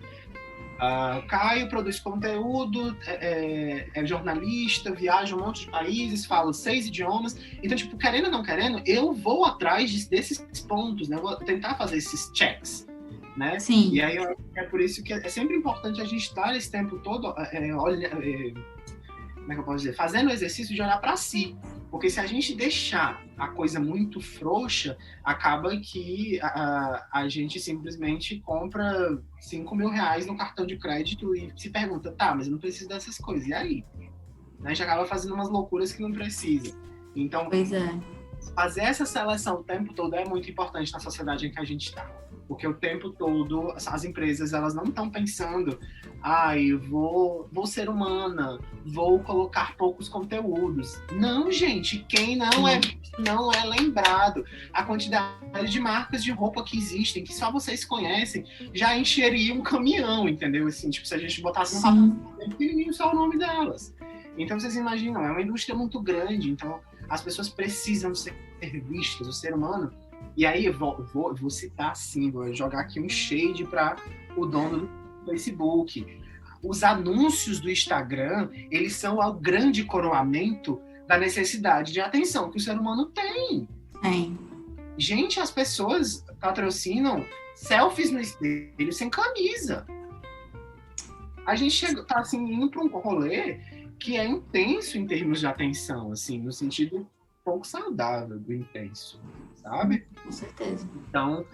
Caio produz conteúdo, é jornalista, viaja um monte de países, fala 6 idiomas. Então, tipo, querendo ou não querendo, eu vou atrás desses pontos, né? Eu vou tentar fazer esses checks, né? Sim. E aí é por isso que é sempre importante a gente estar esse tempo todo, como é que eu posso dizer? Fazendo o exercício de olhar para si. Porque se a gente deixar a coisa muito frouxa, acaba que a gente simplesmente compra 5 mil reais no cartão de crédito e se pergunta, mas eu não preciso dessas coisas. E aí? A gente acaba fazendo umas loucuras que não precisa. Então, fazer essa seleção o tempo todo é muito importante na sociedade em que a gente está. Porque o tempo todo as empresas elas não estão pensando vou ser humana, vou colocar poucos conteúdos. Não, gente, quem não é lembrado. A quantidade de marcas de roupa que existem, que só vocês conhecem, já encheria um caminhão, entendeu? Assim, tipo, se a gente botasse no papel pequenininho só o nome delas. Então, vocês imaginam, é uma indústria muito grande, então as pessoas precisam ser vistas, o ser humano. E aí, eu vou citar assim, vou jogar aqui um shade para o dono do Facebook. Os anúncios do Instagram, eles são o grande coroamento da necessidade de atenção que o ser humano tem. Gente, as pessoas patrocinam selfies no espelho sem camisa. A gente tá assim, indo para um rolê que é intenso em termos de atenção, assim, no sentido pouco saudável do intenso, sabe? Com certeza. Então,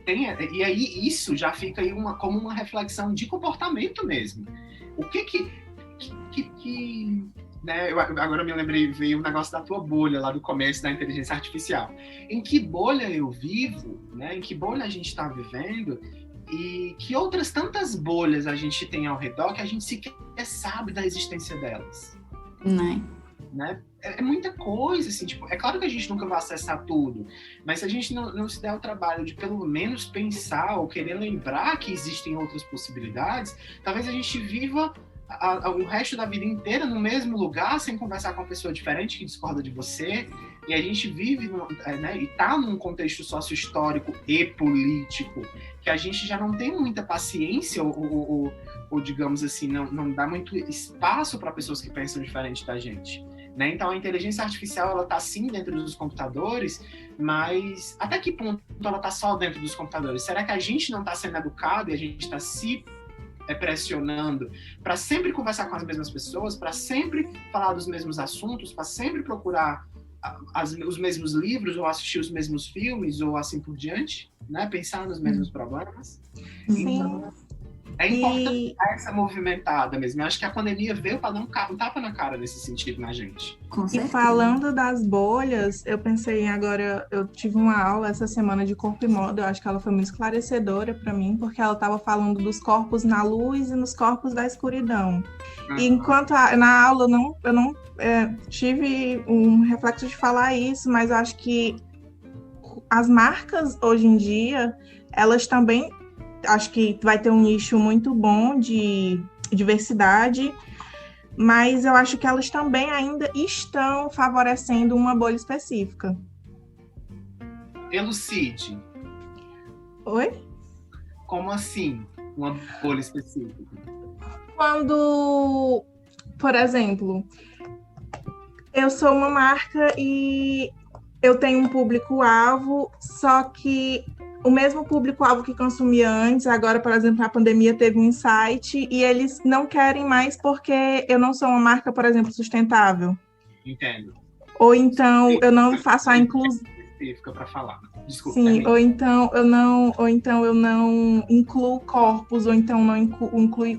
e aí isso já fica aí como uma reflexão de comportamento mesmo. O que né, agora me lembrei, veio o negócio da tua bolha lá do começo da inteligência artificial. Em que bolha eu vivo, né? Em que bolha a gente está vivendo? E que outras tantas bolhas a gente tem ao redor que a gente sequer sabe da existência delas. Né? É muita coisa, assim, tipo, é claro que a gente nunca vai acessar tudo, mas se a gente não se der o trabalho de pelo menos pensar ou querer lembrar que existem outras possibilidades, talvez a gente viva o resto da vida inteira no mesmo lugar, sem conversar com uma pessoa diferente que discorda de você, e a gente vive, né, e tá num contexto sócio-histórico e político, que a gente já não tem muita paciência, ou digamos assim, não dá muito espaço para pessoas que pensam diferente da gente. Né? Então, a inteligência artificial, ela está sim dentro dos computadores, mas até que ponto ela está só dentro dos computadores? Será que a gente não está sendo educado e a gente está se pressionando para sempre conversar com as mesmas pessoas, para sempre falar dos mesmos assuntos, para sempre procurar os mesmos livros, ou assistir os mesmos filmes, ou assim por diante, né? Pensar nos mesmos problemas? Sim. Então, é importante dar essa movimentada mesmo. Eu acho que a pandemia veio para dar um tapa na cara nesse sentido na gente. E falando das bolhas, eu pensei agora, eu tive uma aula essa semana de corpo e moda, eu acho que ela foi muito esclarecedora para mim, porque ela estava falando dos corpos na luz e nos corpos da escuridão. E enquanto na aula eu não tive um reflexo de falar isso, mas eu acho que as marcas hoje em dia, elas também, acho que vai ter um nicho muito bom de diversidade, mas eu acho que elas também ainda estão favorecendo uma bolha específica. Elucide. Oi? Como assim, uma bolha específica? Quando, por exemplo, eu sou uma marca e eu tenho um público-alvo, só que o mesmo público-alvo que consumia antes, agora, por exemplo, a pandemia teve um insight e eles não querem mais porque eu não sou uma marca, por exemplo, sustentável. Entendo. Ou então eu não faço a inclusão específica para falar. Desculpa. Sim, ou então eu não incluo corpos, ou então não incluo,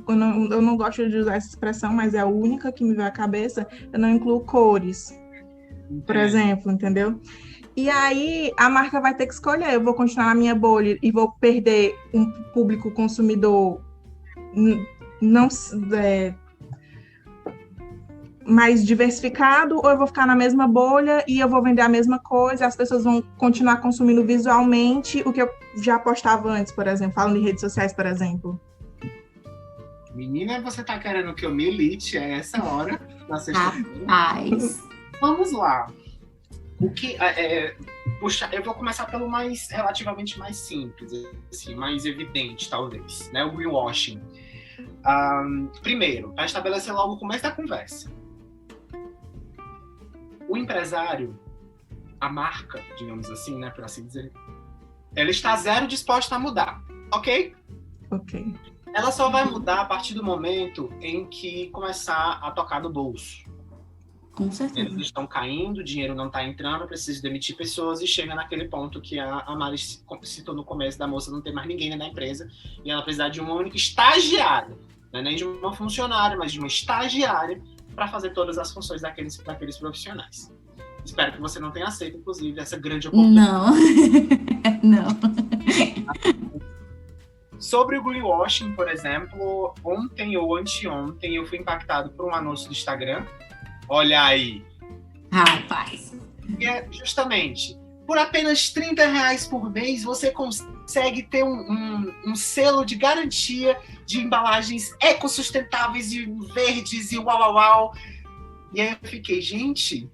eu não gosto de usar essa expressão, mas é a única que me veio à cabeça, eu não incluo cores, por exemplo, entendeu? E aí a marca vai ter que escolher, eu vou continuar na minha bolha e vou perder um público consumidor não mais diversificado, ou eu vou ficar na mesma bolha e eu vou vender a mesma coisa, as pessoas vão continuar consumindo visualmente o que eu já postava antes, por exemplo, falando em redes sociais, por exemplo. Menina, você tá querendo que eu milite a essa hora na sexta-feira? Vamos lá. O que puxa, eu vou começar pelo relativamente mais simples, assim, mais evidente, talvez, né? O greenwashing. Primeiro, para estabelecer logo o começo da conversa. O empresário, a marca, digamos assim, né, por assim dizer, ela está zero disposta a mudar, ok? Ok. Ela só vai mudar a partir do momento em que começar a tocar no bolso. Com certeza. Eles estão caindo, o dinheiro não está entrando, precisa demitir pessoas e chega naquele ponto que a Mari citou no começo da moça, não tem mais ninguém na empresa e ela precisa de uma única estagiária, não é nem de uma funcionária, mas de uma estagiária para fazer todas as funções daqueles profissionais. Espero que você não tenha aceito, inclusive, essa grande oportunidade. Não. Sobre o greenwashing, por exemplo, ontem ou anteontem eu fui impactado por um anúncio do Instagram. Olha aí. Rapaz. E é justamente, por apenas R$30 por mês, você consegue ter um selo de garantia de embalagens ecossustentáveis e verdes e uau. E aí eu fiquei, gente,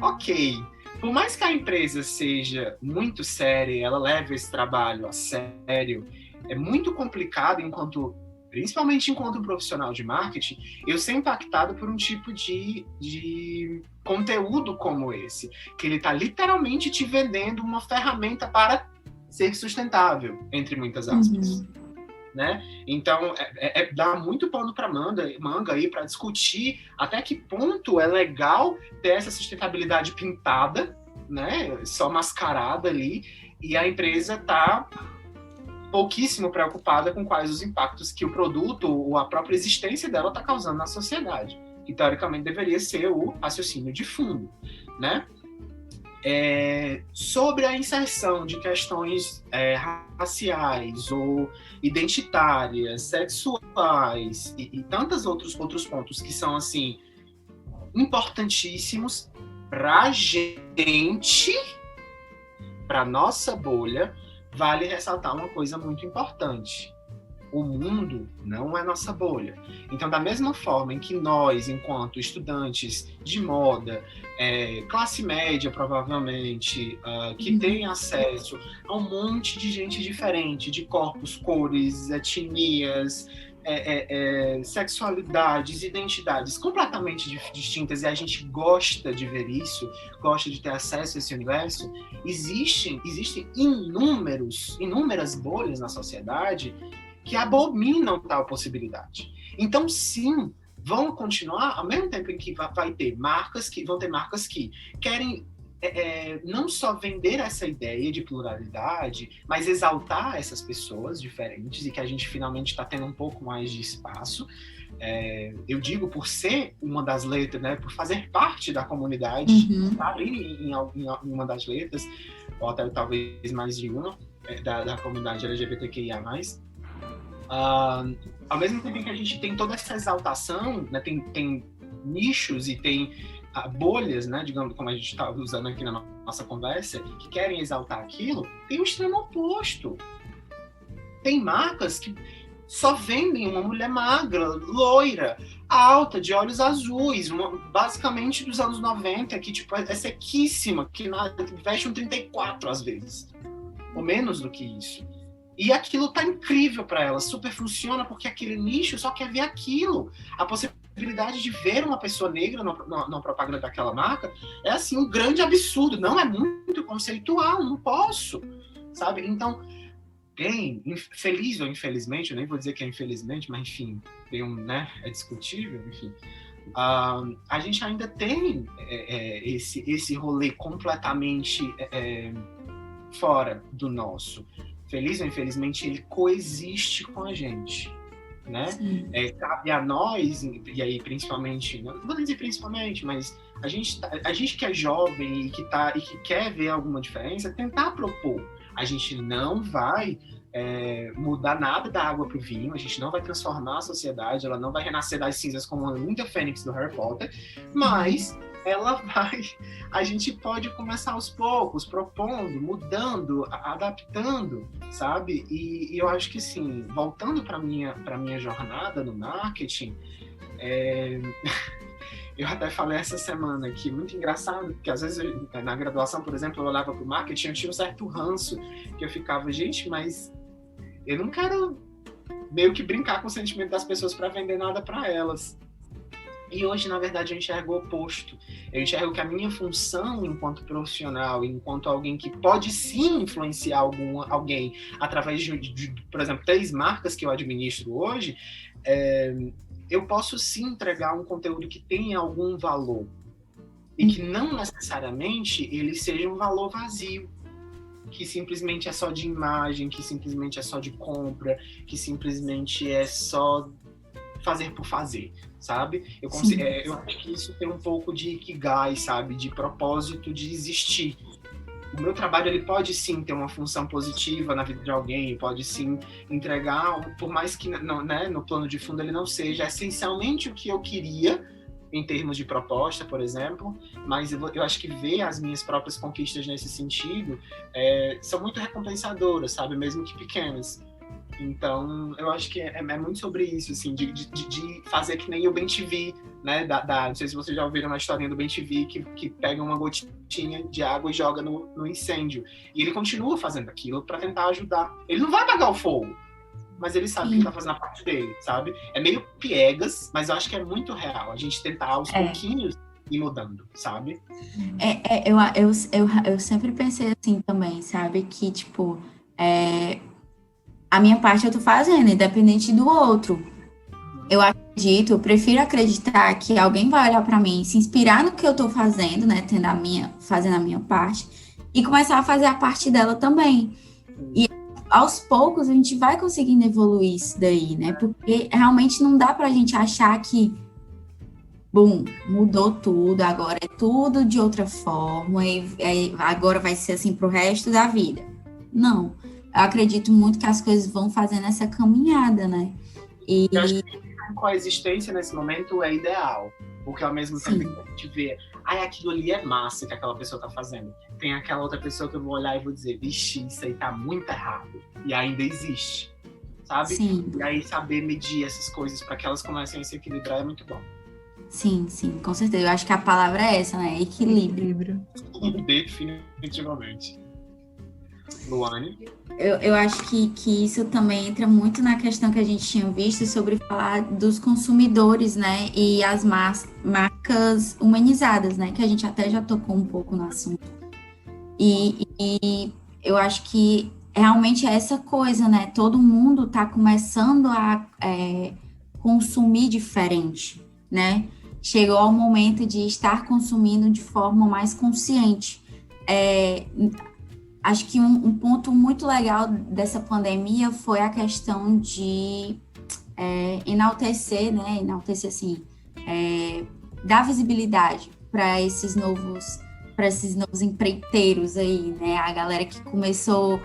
ok. Por mais que a empresa seja muito séria, ela leve esse trabalho a sério, é muito complicado principalmente enquanto profissional de marketing, eu ser impactado por um tipo de conteúdo como esse, que ele está literalmente te vendendo uma ferramenta para ser sustentável, entre muitas aspas. Né? Então, dá muito pano para manga aí para discutir até que ponto é legal ter essa sustentabilidade pintada, né? Só mascarada ali, e a empresa está pouquíssimo preocupada com quais os impactos que o produto ou a própria existência dela está causando na sociedade, que teoricamente deveria ser o raciocínio de fundo, né? sobre a inserção de questões raciais ou identitárias, sexuais e tantos outros pontos que são assim importantíssimos para a gente, para nossa bolha, vale ressaltar uma coisa muito importante. O mundo não é nossa bolha. Então, da mesma forma em que nós, enquanto estudantes de moda, classe média, provavelmente, que tem acesso a um monte de gente diferente, de corpos, cores, etnias, sexualidades, identidades completamente distintas, e a gente gosta de ver isso, gosta de ter acesso a esse universo, existem inúmeras bolhas na sociedade que abominam tal possibilidade. Então, sim, vão continuar, ao mesmo tempo em que vão ter marcas que querem não só vender essa ideia de pluralidade, mas exaltar essas pessoas diferentes, e que a gente finalmente está tendo um pouco mais de espaço. Eu digo por ser uma das letras, né, por fazer parte da comunidade, tá ali em uma das letras, ou até talvez mais de uma, da comunidade LGBTQIA+. Ao mesmo tempo que a gente tem toda essa exaltação, né, tem nichos e tem bolhas, né, digamos, como a gente está usando aqui na nossa conversa, que querem exaltar aquilo, tem o extremo oposto. Tem marcas que só vendem uma mulher magra, loira, alta, de olhos azuis, basicamente dos anos 90, que tipo, é sequíssima, que veste um 34 às vezes, ou menos do que isso. E aquilo tá incrível para ela, super funciona, porque aquele nicho só quer ver aquilo. A possibilidade de ver uma pessoa negra na propaganda daquela marca é assim um grande absurdo. Não, é muito conceitual, não posso, sabe? Então, feliz ou infelizmente, eu nem vou dizer que é infelizmente, mas enfim, é discutível, enfim. A gente ainda tem esse rolê completamente fora do nosso. Feliz ou infelizmente, ele coexiste com a gente, né? Cabe a nós, e aí principalmente, não vou dizer principalmente, mas a gente que é jovem e que quer ver alguma diferença, tentar propor. A gente não vai mudar nada da água para o vinho, a gente não vai transformar a sociedade, ela não vai renascer das cinzas como a única fênix do Harry Potter, mas a gente pode começar aos poucos, propondo, mudando, adaptando, sabe? E eu acho que, sim, voltando para minha jornada no marketing, eu até falei essa semana que muito engraçado, porque às vezes na graduação, por exemplo, eu olhava para o marketing, eu tinha um certo ranço, que eu ficava, gente, mas eu não quero meio que brincar com o sentimento das pessoas para vender nada para elas. E hoje, na verdade, eu enxergo o oposto. Eu enxergo que a minha função enquanto profissional, enquanto alguém que pode sim influenciar alguém através de, por exemplo, 3 marcas que eu administro hoje, eu posso sim entregar um conteúdo que tenha algum valor. E que não necessariamente ele seja um valor vazio, que simplesmente é só de imagem, que simplesmente é só de compra, que simplesmente é só fazer por fazer, sabe? Eu acho que isso tem um pouco de ikigai, sabe? De propósito de existir. O meu trabalho, ele pode sim ter uma função positiva na vida de alguém, pode sim entregar, por mais que no plano de fundo ele não seja essencialmente o que eu queria, em termos de proposta, por exemplo, mas eu acho que ver as minhas próprias conquistas nesse sentido são muito recompensadoras, sabe? Mesmo que pequenas. Então, eu acho que é muito sobre isso, assim, de fazer que nem o BenTV, né? Não sei se vocês já ouviram a historinha do BenTV, que pega uma gotinha de água e joga no incêndio. E ele continua fazendo aquilo para tentar ajudar. Ele não vai apagar o fogo, mas ele sabe que ele tá fazendo a parte dele, sabe? É meio piegas, mas eu acho que é muito real. A gente tentar aos pouquinhos ir mudando, sabe? Eu sempre pensei assim também, sabe? Que, tipo, a minha parte eu tô fazendo, independente do outro. Eu prefiro acreditar que alguém vai olhar para mim, se inspirar no que eu tô fazendo, né? Fazendo a minha parte, e começar a fazer a parte dela também. E aos poucos a gente vai conseguindo evoluir isso daí, né? Porque realmente não dá pra gente achar que bum, mudou tudo, agora é tudo de outra forma, e agora vai ser assim pro resto da vida. Não, eu acredito muito que as coisas vão fazendo essa caminhada, né? Eu acho que a coexistência nesse momento é ideal, porque ao mesmo tempo que a gente vê, aquilo ali é massa que aquela pessoa tá fazendo. Tem aquela outra pessoa que eu vou olhar e vou dizer, vixe, isso aí tá muito errado. E ainda existe, sabe? Sim. E aí saber medir essas coisas para que elas comecem a se equilibrar é muito bom. Sim, com certeza. Eu acho que a palavra é essa, né? Equilíbrio. Definitivamente. Luane? Eu acho que isso também entra muito na questão que a gente tinha visto sobre falar dos consumidores, né? E as marcas humanizadas, né? Que a gente até já tocou um pouco no assunto. E eu acho que realmente é essa coisa, né? Todo mundo está começando a consumir diferente, né? Chegou ao momento de estar consumindo de forma mais consciente. Acho que um ponto muito legal dessa pandemia foi a questão de enaltecer, né? Enaltecer, assim, dar visibilidade para esses novos empreiteiros aí, né? A galera que começou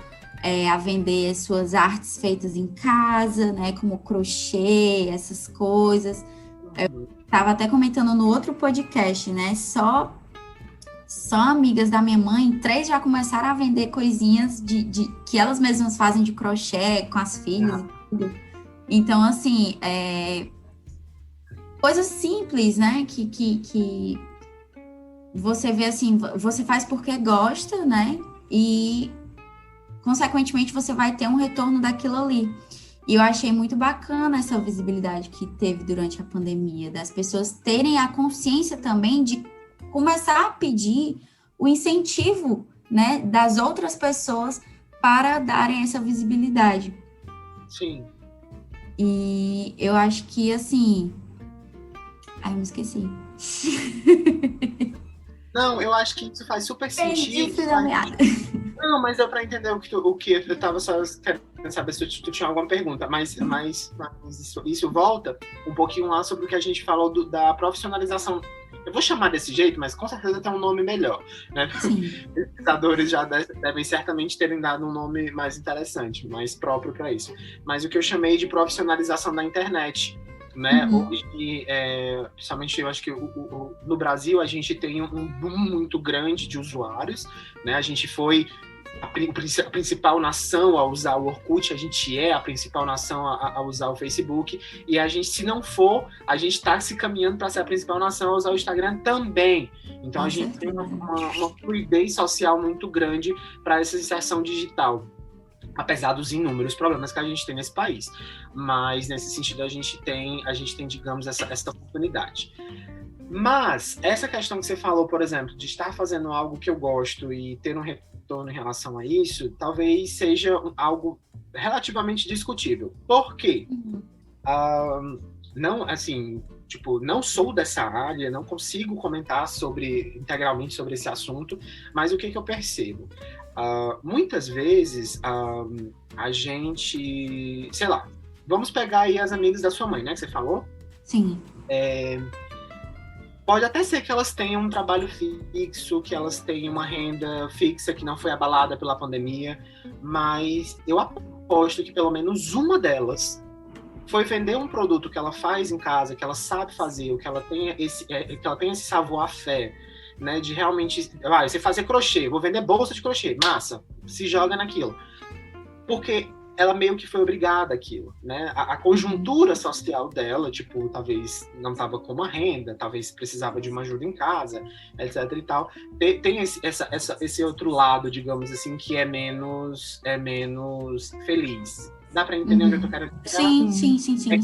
a vender as suas artes feitas em casa, né? Como crochê, essas coisas. Eu estava até comentando no outro podcast, né? Só amigas da minha mãe, 3 já começaram a vender coisinhas que elas mesmas fazem de crochê com as filhas e tudo. Então, assim, coisas simples, né? Que você vê assim, você faz porque gosta, né? E, consequentemente, você vai ter um retorno daquilo ali. E eu achei muito bacana essa visibilidade que teve durante a pandemia, das pessoas terem a consciência também de começar a pedir o incentivo, né, das outras pessoas para darem essa visibilidade. Sim. E eu acho que, assim... Ai, eu me esqueci. Não, eu acho que isso faz super sentido. Não, mas deu para entender o que eu estava só querendo saber se tu tinha alguma pergunta, mas isso volta um pouquinho lá sobre o que a gente falou da profissionalização. Eu vou chamar desse jeito, mas com certeza tem um nome melhor, né? Os pesquisadores já devem certamente terem dado um nome mais interessante, mais próprio para isso. Mas o que eu chamei de profissionalização da internet, né? Hoje, principalmente, eu acho que no Brasil a gente tem um boom muito grande de usuários, né? A gente foi a principal nação a usar o Orkut, a gente é a principal nação a usar o Facebook, e a gente, se não for, a gente está se caminhando para ser a principal nação a usar o Instagram também. Então a gente tem uma fluidez social muito grande para essa inserção digital, apesar dos inúmeros problemas que a gente tem nesse país. Mas, nesse sentido, a gente tem digamos, essa oportunidade. Mas, essa questão que você falou, por exemplo, de estar fazendo algo que eu gosto e ter um retorno em relação a isso, talvez seja algo relativamente discutível. Por quê? Não, assim, não sou dessa área, não consigo comentar integralmente sobre esse assunto, mas o que eu percebo? Muitas vezes a gente, sei lá, vamos pegar aí as amigas da sua mãe, né, que você falou? Sim. Pode até ser que elas tenham um trabalho fixo, que elas tenham uma renda fixa que não foi abalada pela pandemia, mas eu aposto que pelo menos uma delas foi vender um produto que ela faz em casa, que ela sabe fazer, ou que ela tenha esse savoir-faire, né, de realmente, você fazer crochê, vou vender bolsa de crochê, massa, se joga naquilo. Porque ela meio que foi obrigada àquilo, né? A conjuntura social dela, talvez não estava com uma renda, talvez precisava de uma ajuda em casa, etc e tal. Tem esse outro lado, digamos assim, que é menos feliz. Dá para entender onde eu quero chegar? Sim.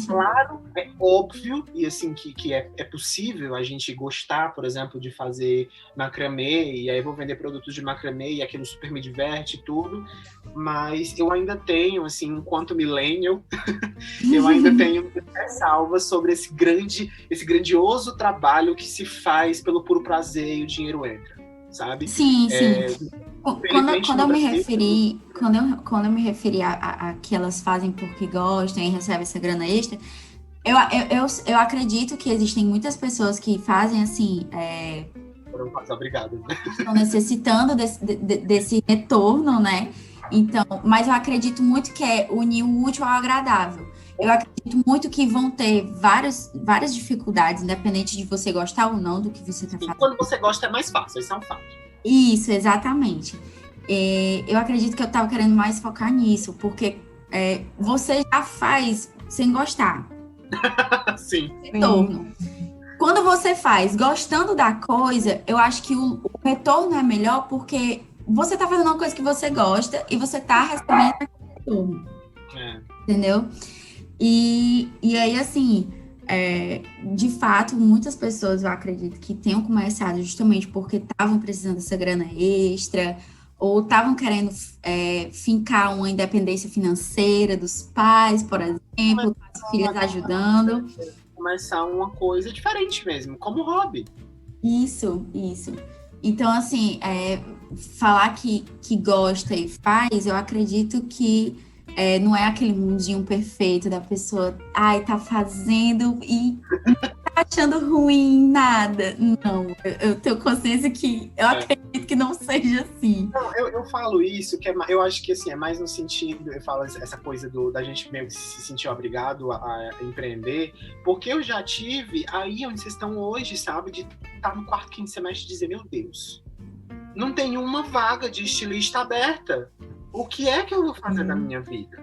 Claro, é óbvio, e assim, que é possível a gente gostar, por exemplo, de fazer macramê, e aí vou vender produtos de macramê, e aquilo super me diverte e tudo, mas eu ainda tenho, assim, enquanto millennial, eu ainda tenho ressalvas sobre esse grandioso trabalho que se faz pelo puro prazer e o dinheiro entra, sabe? Sim. Quando eu me referi a que elas fazem porque gostam e recebem essa grana extra, Eu acredito que existem muitas pessoas que fazem assim, Obrigado. estão necessitando desse retorno, né? Então, mas eu acredito muito que é unir o útil ao agradável. Eu acredito muito que vão ter várias dificuldades, independente de você gostar ou não do que você está fazendo. E quando você gosta é mais fácil, isso é um fato. Isso, exatamente. Eu acredito que eu estava querendo mais focar nisso, porque você já faz sem gostar. Sim. Retorno. Quando você faz gostando da coisa, eu acho que o retorno é melhor porque você está fazendo uma coisa que você gosta e você está recebendo aquele retorno. Entendeu? E aí, assim, de fato, muitas pessoas, eu acredito, que tenham começado justamente porque estavam precisando dessa grana extra ou estavam querendo fincar uma independência financeira dos pais, por exemplo, as filhas ajudando. Começar uma coisa diferente mesmo, como hobby. Isso. Então, assim, falar que gosta e faz, eu acredito que não é aquele mundinho perfeito da pessoa, tá fazendo e não tá achando ruim nada. Não, eu tenho consciência que eu acredito que não seja assim. Não, eu falo isso, eu acho que assim, é mais no sentido, eu falo essa coisa da gente meio que se sentir obrigado a empreender, porque eu já tive aí onde vocês estão hoje, sabe, de estar no quarto, quinto semestre e dizer, meu Deus, não tem uma vaga de estilista aberta. O que é que eu vou fazer da minha vida?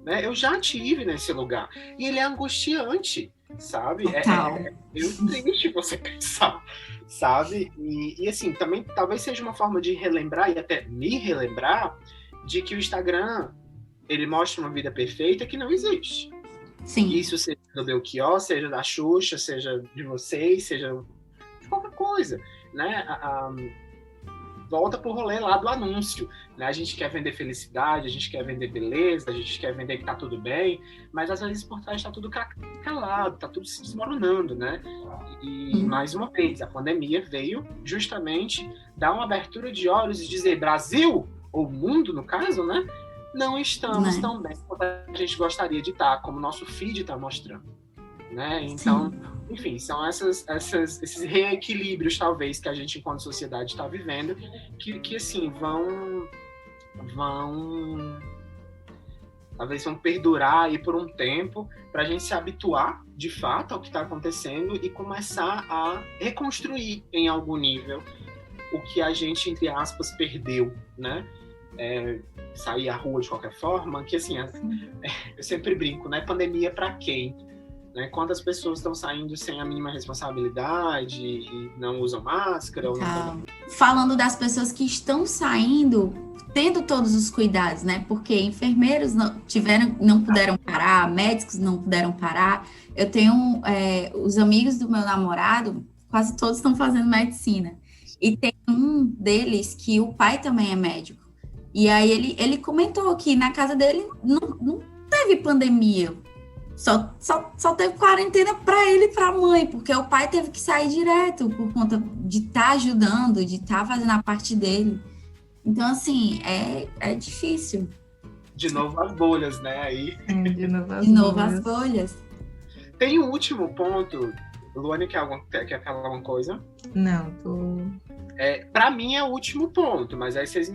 Né? Eu já tive nesse lugar. E ele é angustiante, sabe? É triste você pensar, sabe? E assim, também talvez seja uma forma de relembrar e até me relembrar de que o Instagram, ele mostra uma vida perfeita que não existe. Sim. Isso seja do Belchior, seja da Xuxa, seja de vocês, seja de qualquer coisa, né? Volta pro rolê lá do anúncio, né? A gente quer vender felicidade, a gente quer vender beleza, a gente quer vender que tá tudo bem, mas às vezes por trás tá tudo calado, tá tudo se desmoronando, né? E mais uma vez, a pandemia veio justamente dar uma abertura de olhos e dizer, Brasil, ou mundo no caso, né? Não estamos tão bem quanto a gente gostaria de estar, como o nosso feed está mostrando, né? Então, enfim, são esses reequilíbrios, talvez, que a gente, enquanto sociedade, está vivendo, que assim, talvez vão perdurar aí por um tempo, para a gente se habituar, de fato, ao que está acontecendo e começar a reconstruir, em algum nível, o que a gente, entre aspas, perdeu, né? Sair à rua de qualquer forma, que assim, eu sempre brinco, né? Pandemia para quem? Né? Quantas pessoas estão saindo sem a mínima responsabilidade e não usam máscara? Ou não... Falando das pessoas que estão saindo, tendo todos os cuidados, né? Porque enfermeiros não puderam parar, médicos não puderam parar. Eu tenho os amigos do meu namorado, quase todos estão fazendo medicina. E tem um deles que o pai também é médico. E aí ele comentou que na casa dele não teve pandemia. Só teve quarentena para ele e para a mãe, porque o pai teve que sair direto por conta de estar ajudando, de estar fazendo a parte dele. Então, assim, é difícil. De novo as bolhas, né? Aí. De novo as bolhas. Tem um último ponto. Luane, quer falar alguma coisa? Não, tô... Para mim é o último ponto, mas aí vocês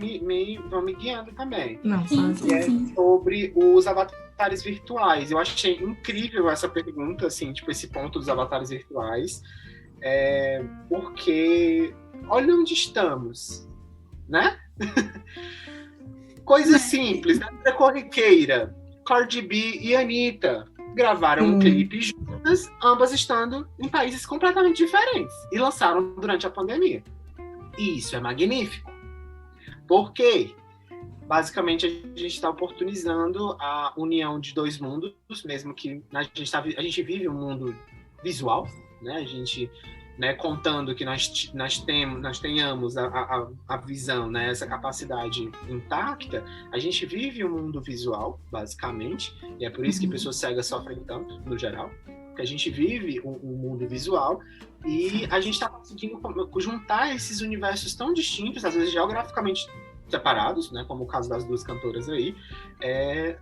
vão me guiando também. Não, sim. Sobre os avatares virtuais. Eu achei incrível essa pergunta, assim, tipo, esse ponto dos avatares virtuais, porque olha onde estamos, né? Coisa simples, né? Corriqueira. Cardi B e Anitta gravaram um clipe juntas, ambas estando em países completamente diferentes, e lançaram durante a pandemia. E isso é magnífico. Por quê? Basicamente, a gente está oportunizando a união de dois mundos, mesmo que a gente vive um mundo visual, né? A gente, né, contando que nós tenhamos a visão, né, essa capacidade intacta, a gente vive um mundo visual, basicamente, e é por isso que pessoas cegas sofrem tanto, no geral, porque a gente vive um mundo visual e a gente está conseguindo juntar esses universos tão distintos, às vezes geograficamente separados, né, como o caso das duas cantoras aí,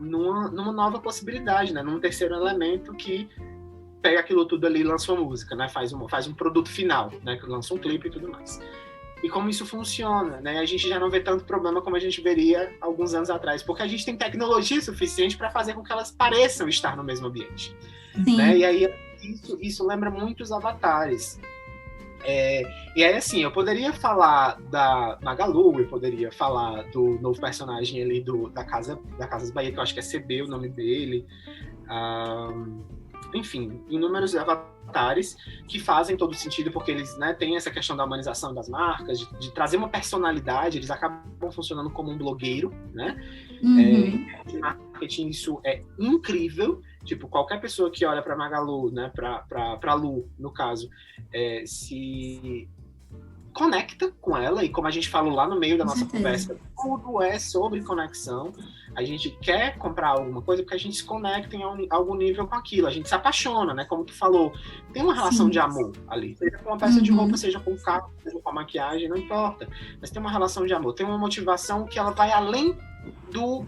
numa nova possibilidade, né, num terceiro elemento que pega aquilo tudo ali e lança uma música, né? Faz um produto final, né? Lança um clipe e tudo mais. E como isso funciona, né? A gente já não vê tanto problema como a gente veria alguns anos atrás, porque a gente tem tecnologia suficiente para fazer com que elas pareçam estar no mesmo ambiente. Né? E aí isso lembra muito os avatares. E aí, assim, eu poderia falar da Magalu, eu poderia falar do novo personagem ali da Casas Bahia, que eu acho que é CB o nome dele. Enfim, inúmeros avatares que fazem todo sentido, porque eles, né, têm essa questão da humanização das marcas, de trazer uma personalidade, eles acabam funcionando como um blogueiro, né? De marketing, isso é incrível. Tipo, qualquer pessoa que olha para Magalu, né, para Lu, no caso, se conecta com ela, e como a gente falou lá no meio da nossa conversa, tudo é sobre conexão. A gente quer comprar alguma coisa porque a gente se conecta em algum nível com aquilo, a gente se apaixona, né? Como tu falou, tem uma relação de amor ali, seja com uma peça de roupa, seja com o carro, seja com a maquiagem, não importa, mas tem uma relação de amor, tem uma motivação que ela vai além do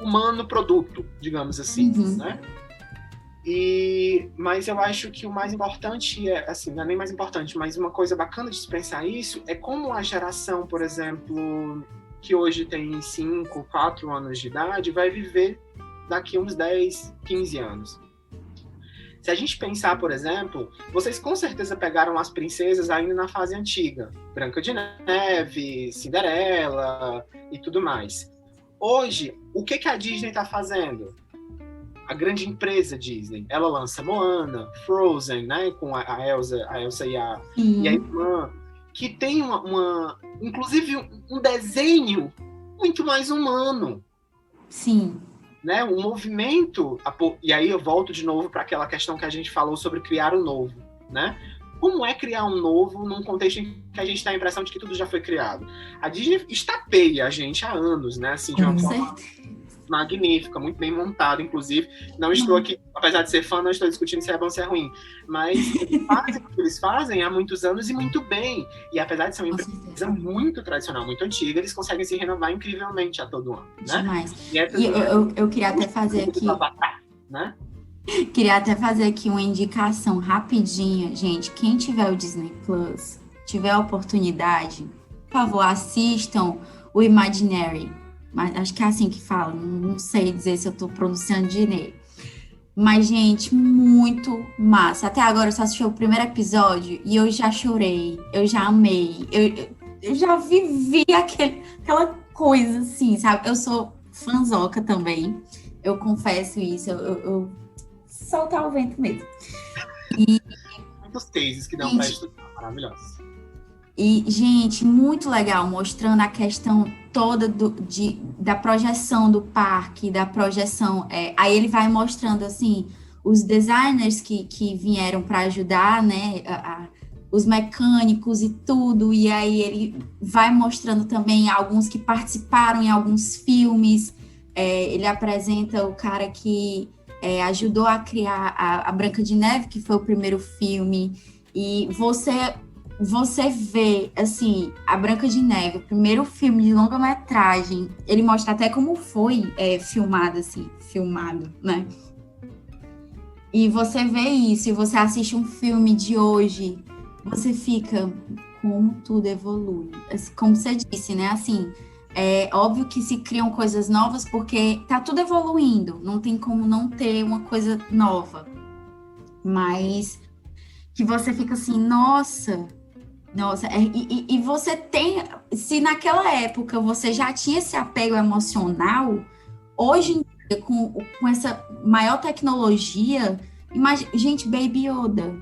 humano produto, digamos assim, né? Mas eu acho que o mais importante assim, não é nem mais importante, mas uma coisa bacana de se pensar isso é como a geração, por exemplo, que hoje tem 5, 4 anos de idade, vai viver daqui uns 10, 15 anos. Se a gente pensar, por exemplo, vocês com certeza pegaram as princesas ainda na fase antiga, Branca de Neve, Cinderela e tudo mais. Hoje, o que a Disney está fazendo? A grande empresa Disney, ela lança Moana, Frozen, né, com a Elsa e a irmã, que tem inclusive um desenho muito mais humano. Sim. Né, um movimento, e aí eu volto de novo para aquela questão que a gente falou sobre criar o novo, né? Como é criar um novo num contexto em que a gente tem a impressão de que tudo já foi criado? A Disney estapeia a gente há anos, né, assim, de uma forma magnífica, muito bem montada, inclusive. Não estou aqui, apesar de ser fã, não estou discutindo se é bom ou se é ruim, mas eles fazem o que eles fazem há muitos anos e muito bem. E apesar de ser uma empresa muito tradicional, muito antiga, eles conseguem se renovar incrivelmente a todo ano, né? Demais. E eu queria até fazer aqui... né? Queria até fazer aqui uma indicação rapidinha, gente. Quem tiver o Disney Plus, tiver a oportunidade, por favor, assistam o Imaginary. Acho que é assim que fala, não sei dizer se eu tô pronunciando direito. Mas, gente, muito massa. Até agora eu só assisti o primeiro episódio e eu já chorei, eu já amei, eu já vivi aquela coisa assim, sabe? Eu sou fanzoca também, eu confesso isso, eu soltar o vento mesmo. Muitos cases que dão pra estudar, maravilhosos. E, gente, muito legal, mostrando a questão toda da projeção do parque, da projeção. Aí ele vai mostrando, assim, os designers que vieram para ajudar, né, os mecânicos e tudo, e aí ele vai mostrando também alguns que participaram em alguns filmes. Ele apresenta o cara que ajudou a criar a Branca de Neve, que foi o primeiro filme, e você vê, assim, a Branca de Neve, o primeiro filme de longa-metragem, ele mostra até como foi filmado, né? E você vê isso, e você assiste um filme de hoje, você fica, como tudo evolui. Como você disse, né? Assim, é óbvio que se criam coisas novas, porque tá tudo evoluindo, não tem como não ter uma coisa nova. Mas que você fica assim, nossa, e você tem, se naquela época você já tinha esse apego emocional, hoje em dia, com essa maior tecnologia, imagina, gente, Baby Yoda,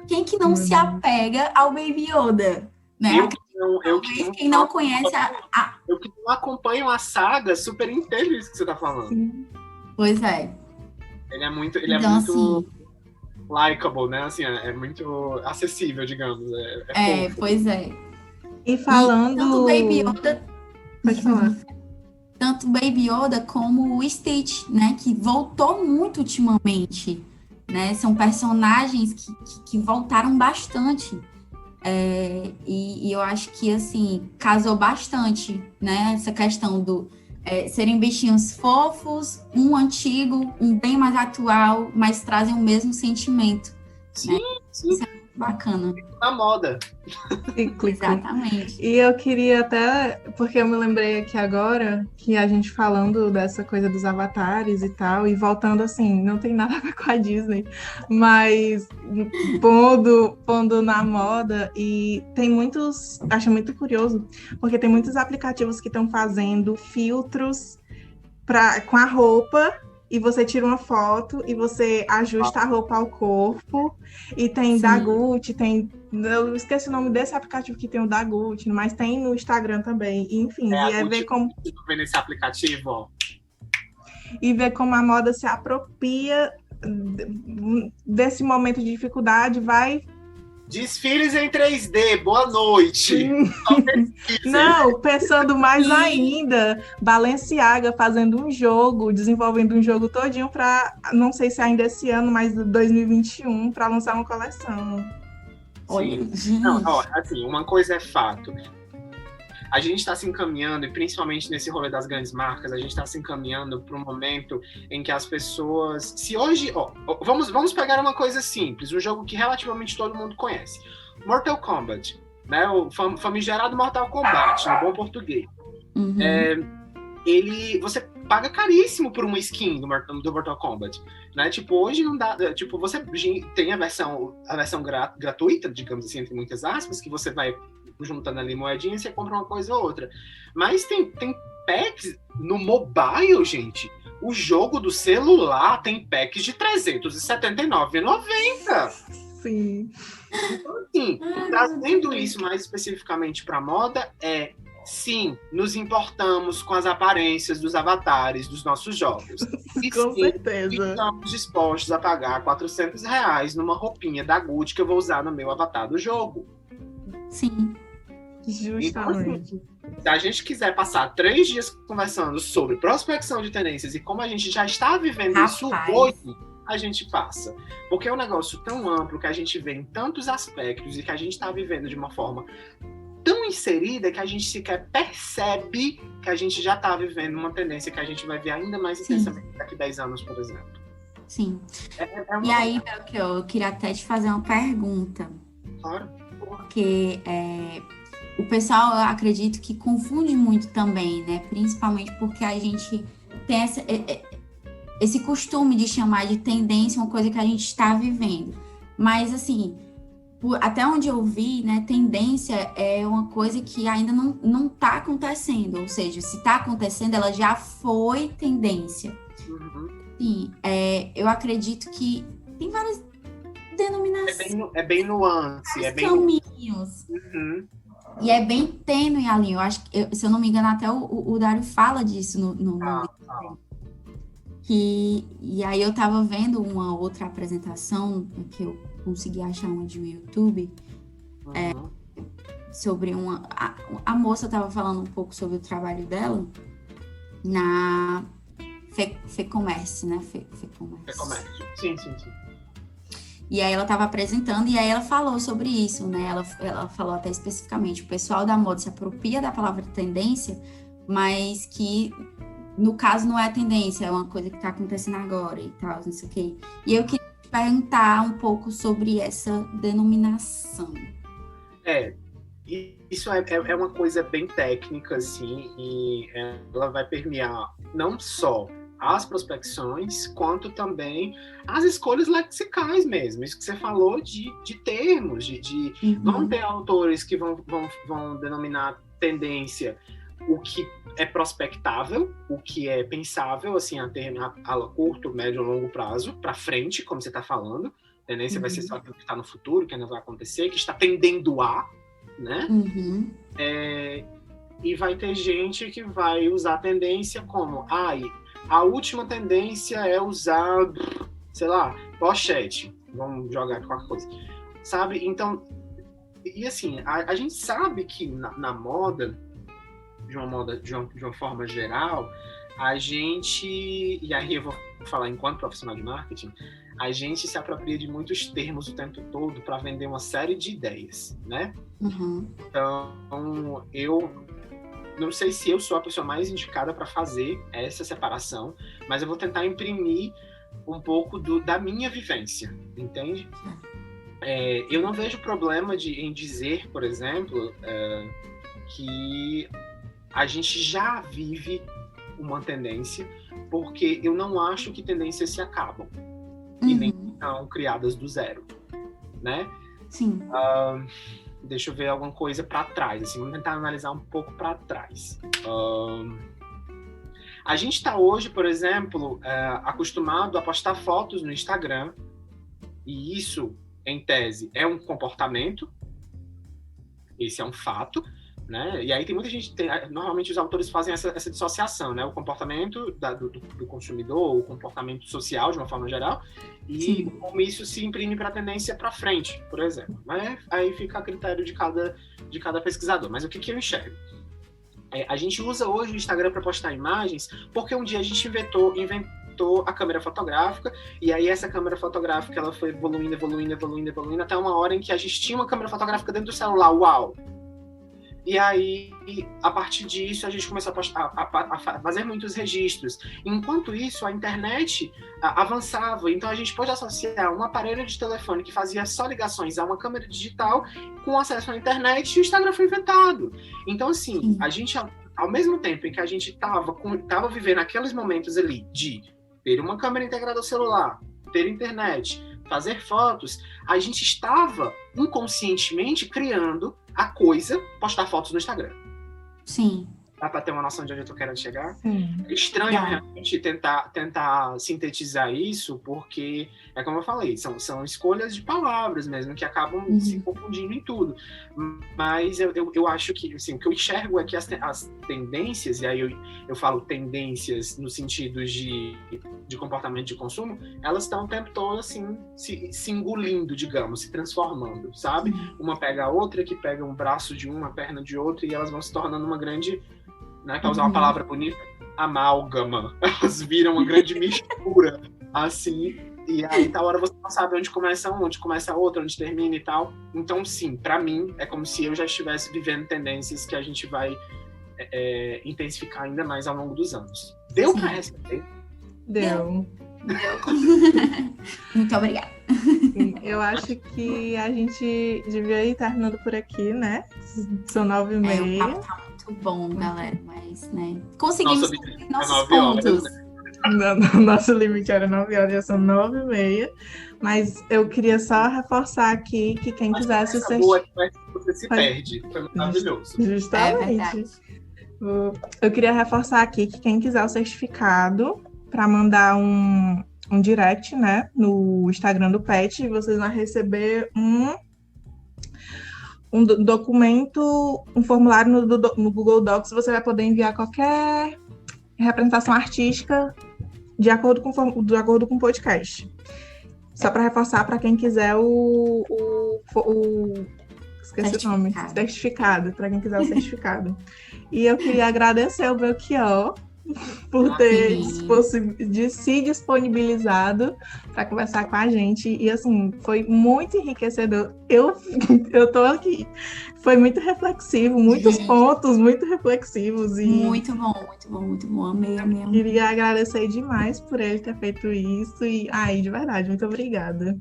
quem que não se apega ao Baby Yoda, né? Quem não conhece eu que não acompanho a saga, super entendo isso que você tá falando. Sim. Pois é. Ele é muito Assim, likeable, né? Assim, é muito acessível, digamos. Fofo. Pois é. E falando... Tanto Baby Yoda... Pode falar. Tanto Baby Yoda como o Stitch, né? Que voltou muito ultimamente, né? São personagens que voltaram bastante. E eu acho que, assim, casou bastante, né? Essa questão serem bichinhos fofos, um antigo, um bem mais atual, mas trazem o mesmo sentimento. Sim, sim. Isso é muito bacana. Na moda. Exatamente. E eu queria até, porque eu me lembrei aqui agora, que a gente falando dessa coisa dos avatares e tal, e voltando assim, não tem nada a ver com a Disney, mas pondo na moda, e tem muitos, acho muito curioso, porque tem muitos aplicativos que estão fazendo filtros com a roupa, e você tira uma foto e você ajusta a roupa ao corpo. E tem da Gucci, eu esqueci o nome desse aplicativo que tem o da Gucci, mas tem no Instagram também. Enfim, ver como... Vendo esse aplicativo, ó. E ver como a moda se apropria desse momento de dificuldade, vai... Desfiles em 3D, boa noite. Não, pensando mais ainda, Balenciaga fazendo desenvolvendo um jogo todinho para, não sei se ainda esse ano, mas 2021, para lançar uma coleção. Olha, não, ó, assim, uma coisa é fato. A gente está se encaminhando, e principalmente nesse rolê das grandes marcas, a gente está se encaminhando para um momento em que as pessoas... Se hoje... vamos pegar uma coisa simples, um jogo que relativamente todo mundo conhece. Mortal Kombat, né? O famigerado Mortal Kombat, no bom português. Uhum. Você paga caríssimo por uma skin do Mortal Kombat, né? Tipo, hoje não dá... Tipo, você tem a versão gratuita, digamos assim, entre muitas aspas, que você vai juntando ali moedinha, você compra uma coisa ou outra. Mas tem packs no mobile, gente. O jogo do celular tem packs de R$379,90. Sim. Então, assim, trazendo isso mais especificamente para moda, sim, nos importamos com as aparências dos avatares dos nossos jogos. E com sim, certeza. Estamos dispostos a pagar R$400 numa roupinha da Gucci que eu vou usar no meu avatar do jogo. Sim. Justamente. Então, assim, se a gente quiser passar 3 dias conversando sobre prospecção de tendências e como a gente já está vivendo isso hoje, a gente passa. Porque é um negócio tão amplo que a gente vê em tantos aspectos e que a gente está vivendo de uma forma tão inserida que a gente sequer percebe que a gente já está vivendo uma tendência que a gente vai ver ainda mais intensamente daqui a 10 anos, por exemplo. Sim. E aí, eu queria até te fazer uma pergunta. Claro. Porque o pessoal, eu acredito que confunde muito também, né? Principalmente porque a gente tem esse costume de chamar de tendência uma coisa que a gente está vivendo. Mas, assim, até onde eu vi, né? Tendência é uma coisa que ainda não está acontecendo. Ou seja, se está acontecendo, ela já foi tendência. Uhum. Sim, eu acredito que tem várias denominações. É bem nuance. É bem caminhos. Uhum. E é bem tênue a linha. Eu acho que, se eu não me engano, até o Dário fala disso no livro. E aí eu tava vendo uma outra apresentação que eu consegui achar uma de YouTube, sobre a moça tava falando um pouco sobre o trabalho dela na FECommerce, né? FECommerce. Sim. E aí ela estava apresentando e aí ela falou sobre isso, né? Ela falou até especificamente, o pessoal da moda se apropria da palavra tendência, mas que no caso não é a tendência, é uma coisa que está acontecendo agora e tal, não sei o quê. E eu queria te perguntar um pouco sobre essa denominação. Isso é uma coisa bem técnica, assim, e ela vai permear não só as prospecções, quanto também as escolhas lexicais mesmo. Isso que você falou de termos, vão ter autores que vão denominar tendência o que é prospectável, o que é pensável, assim, a curto, médio, longo prazo, para frente, como você está falando. Tendência vai ser só aquilo que está no futuro, que ainda vai acontecer, que está tendendo a, né? E vai ter gente que vai usar a tendência como a última tendência é usar, sei lá, pochete. Vamos jogar qualquer coisa. Sabe? Então, e assim, a gente sabe que na moda, de uma forma geral, a gente, e aí eu vou falar enquanto profissional de marketing, a gente se apropria de muitos termos o tempo todo para vender uma série de ideias, né? Então, eu não sei se eu sou a pessoa mais indicada para fazer essa separação, mas eu vou tentar imprimir um pouco da minha vivência, entende? Eu não vejo problema em dizer, por exemplo, que a gente já vive uma tendência, porque eu não acho que tendências se acabam e nem são criadas do zero, né? Sim. Deixa eu ver alguma coisa para trás, assim, vamos tentar analisar um pouco para trás. A gente está hoje, por exemplo, acostumado a postar fotos no Instagram, e isso, em tese, é um comportamento, esse é um fato, né? E aí tem muita gente, normalmente os autores fazem essa dissociação, né? O comportamento do consumidor, o comportamento social, de uma forma geral, e como isso se imprime para a tendência para frente, por exemplo. Mas aí fica a critério de cada pesquisador. Mas o que eu enxergo? A gente usa hoje o Instagram para postar imagens porque um dia a gente inventou a câmera fotográfica, e aí essa câmera fotográfica ela foi evoluindo até uma hora em que a gente tinha uma câmera fotográfica dentro do celular. Uau! E aí, a partir disso, a gente começou a fazer muitos registros. Enquanto isso, a internet avançava. Então, a gente pôde associar um aparelho de telefone que fazia só ligações a uma câmera digital com acesso à internet, e o Instagram foi inventado. Então, assim, a gente, ao mesmo tempo em que a gente estava vivendo aqueles momentos ali de ter uma câmera integrada ao celular, ter internet, fazer fotos, a gente estava inconscientemente criando a coisa, postar fotos no Instagram. Sim. Dá para ter uma noção de onde eu tô querendo chegar? Sim. É estranho realmente tentar sintetizar isso, porque, é como eu falei, são escolhas de palavras mesmo, que acabam se confundindo em tudo. Mas eu acho que, assim, o que eu enxergo é que as tendências, e aí eu falo tendências no sentido de comportamento de consumo, elas estão o tempo todo, assim, se engolindo, digamos, se transformando, sabe? Uma pega a outra, que pega um braço de uma perna de outra, e elas vão se tornando uma grande... Né, para usar uma palavra bonita, amálgama. Elas viram uma grande mistura, assim, e aí tal hora você não sabe onde começa uma, onde começa a outra, onde termina e tal. Então, sim, para mim, é como se eu já estivesse vivendo tendências que a gente vai intensificar ainda mais ao longo dos anos. Deu para responder? Deu. Muito obrigada. Sim, eu acho que a gente devia ir terminando por aqui, né? São 9h30. O papo tá muito bom, galera, mas, né? Conseguimos cumprir nossos 9 horas, pontos. né? Nosso limite era 9h, já são 9h30. Mas eu queria só reforçar aqui que quem quisesse essa boa, você se perde. Foi maravilhoso. Justamente. Eu queria reforçar aqui que quem quiser o certificado, para mandar um direct, né, no Instagram do PET, vocês vão receber um documento, um formulário no Google Docs. Você vai poder enviar qualquer representação artística de acordo com o podcast. Só para reforçar, para quem quiser esqueci o nome, certificado, para quem quiser o certificado. E eu queria agradecer ao Belchior por ter se disponibilizado para conversar com a gente, e assim, foi muito enriquecedor. Eu tô aqui, foi muito reflexivo, muitos pontos muito reflexivos, e muito bom, amei. Queria agradecer demais por ele ter feito isso, e de verdade, muito obrigada.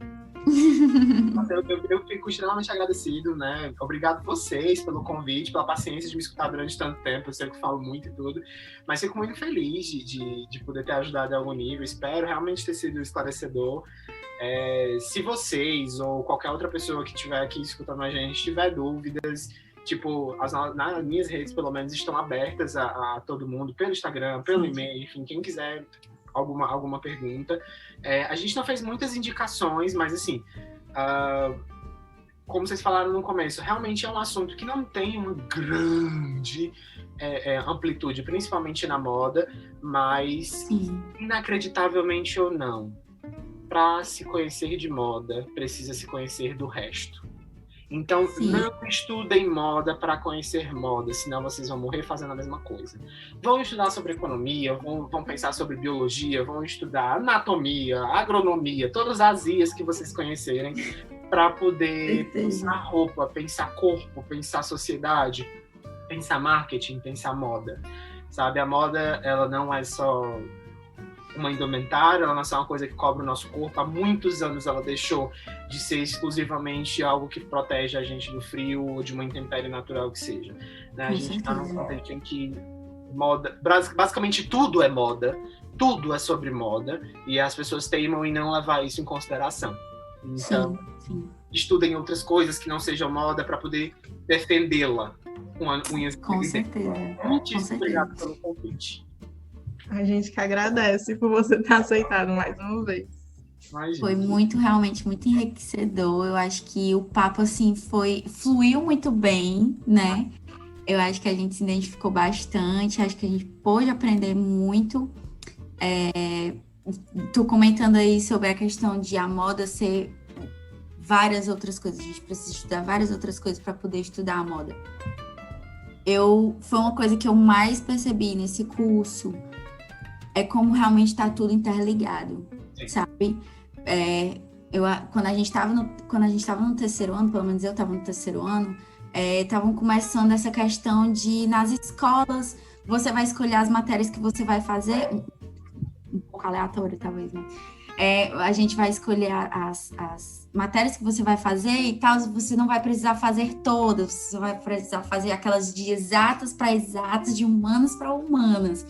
Eu fico extremamente agradecido, né? Obrigado vocês pelo convite, pela paciência de me escutar durante tanto tempo. Eu sei que eu falo muito e tudo, mas fico muito feliz de poder ter ajudado em algum nível. Espero realmente ter sido esclarecedor. Se vocês ou qualquer outra pessoa que estiver aqui escutando a gente tiver dúvidas, tipo, nas minhas redes, pelo menos, estão abertas a todo mundo, pelo Instagram, pelo e-mail, enfim, quem quiser alguma pergunta. A gente não fez muitas indicações, mas assim, como vocês falaram no começo, realmente é um assunto que não tem uma grande amplitude, principalmente na moda, mas inacreditavelmente ou não, para se conhecer de moda, precisa se conhecer do resto. Então, não estudem moda para conhecer moda, senão vocês vão morrer fazendo a mesma coisa. Vão estudar sobre economia, vão pensar sobre biologia, vão estudar anatomia, agronomia, todas as IAs que vocês conhecerem, para poder pensar roupa, pensar corpo, pensar sociedade. pensar marketing, pensar moda, sabe? A moda, ela não é só uma indumentária, ela não é só uma coisa que cobre o nosso corpo. Há muitos anos ela deixou de ser exclusivamente algo que protege a gente do frio ou de uma intempérie natural que seja, né? A gente está num contexto em que moda, basicamente tudo é moda, tudo é sobre moda, e as pessoas teimam em não levar isso em consideração. Então, estudem outras coisas que não sejam moda para poder defendê-la com unhas. Com certeza. Obrigado pelo convite. A gente que agradece por você ter aceitado mais uma vez. Foi realmente muito enriquecedor. Eu acho que o papo, assim, fluiu muito bem, né? Eu acho que a gente se identificou bastante, acho que a gente pôde aprender muito. Tu comentando aí sobre a questão de a moda ser várias outras coisas, a gente precisa estudar várias outras coisas para poder estudar a moda. Foi uma coisa que eu mais percebi nesse curso, é como realmente está tudo interligado, sabe? Quando a gente estava no terceiro ano, pelo menos eu estava no terceiro ano, estavam começando essa questão de, nas escolas, você vai escolher as matérias que você vai fazer, um pouco aleatório talvez, né? A gente vai escolher as matérias que você vai fazer e tal, você não vai precisar fazer todas, você vai precisar fazer aquelas de exatas para exatas, de humanas para humanas.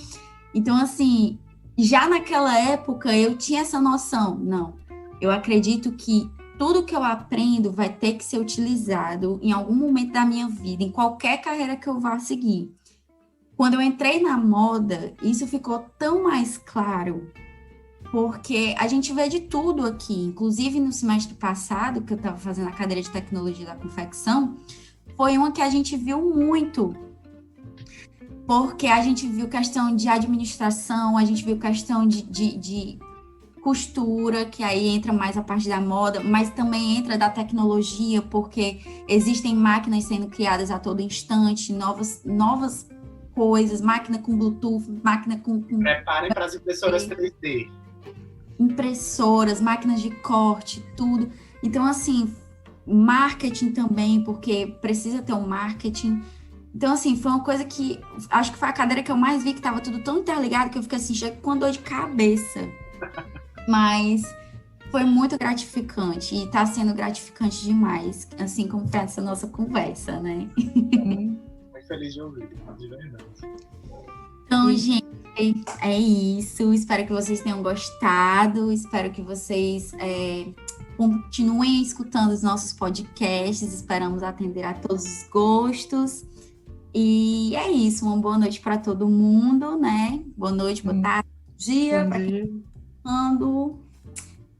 Então, assim, já naquela época eu tinha essa noção, não, eu acredito que tudo que eu aprendo vai ter que ser utilizado em algum momento da minha vida, em qualquer carreira que eu vá seguir. Quando eu entrei na moda, isso ficou tão mais claro, porque a gente vê de tudo aqui, inclusive no semestre passado, que eu estava fazendo a cadeira de tecnologia da confecção, foi uma que a gente viu muito, porque a gente viu questão de administração, a gente viu questão de costura, que aí entra mais a parte da moda, mas também entra da tecnologia, porque existem máquinas sendo criadas a todo instante, novas coisas, máquina com Bluetooth, máquina com... Preparem para as impressoras 3D. Impressoras, máquinas de corte, tudo. Então, assim, marketing também, porque precisa ter um marketing. Então, assim, foi uma coisa que... Acho que foi a cadeira que eu mais vi, que estava tudo tão interligado, que eu fiquei assim, já com dor de cabeça. Mas foi muito gratificante, e está sendo gratificante demais, assim como foi essa nossa conversa, né? Muito feliz de ouvir, de verdade. Então, gente, é isso. Espero que vocês tenham gostado, espero que vocês continuem escutando os nossos podcasts, esperamos atender a todos os gostos. E é isso, uma boa noite para todo mundo, né? Boa noite, boa tarde, dia, para quem está escutando.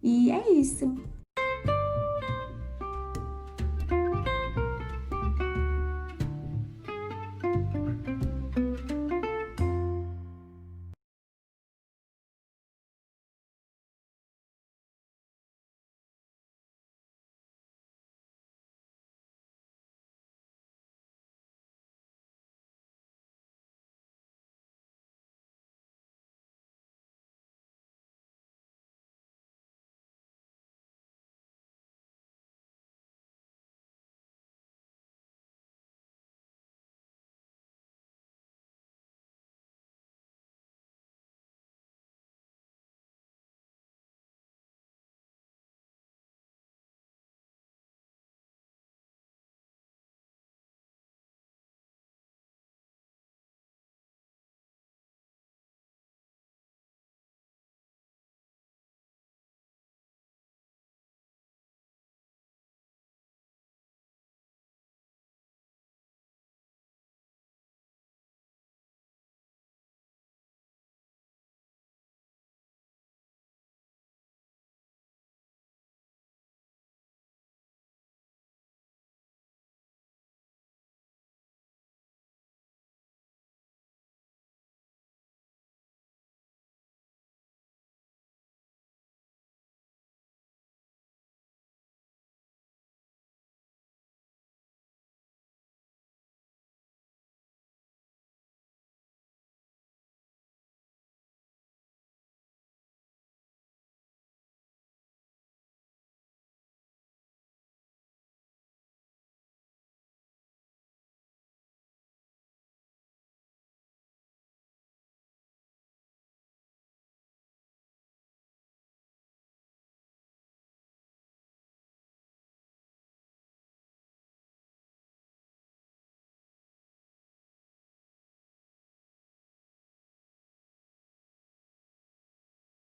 E é isso.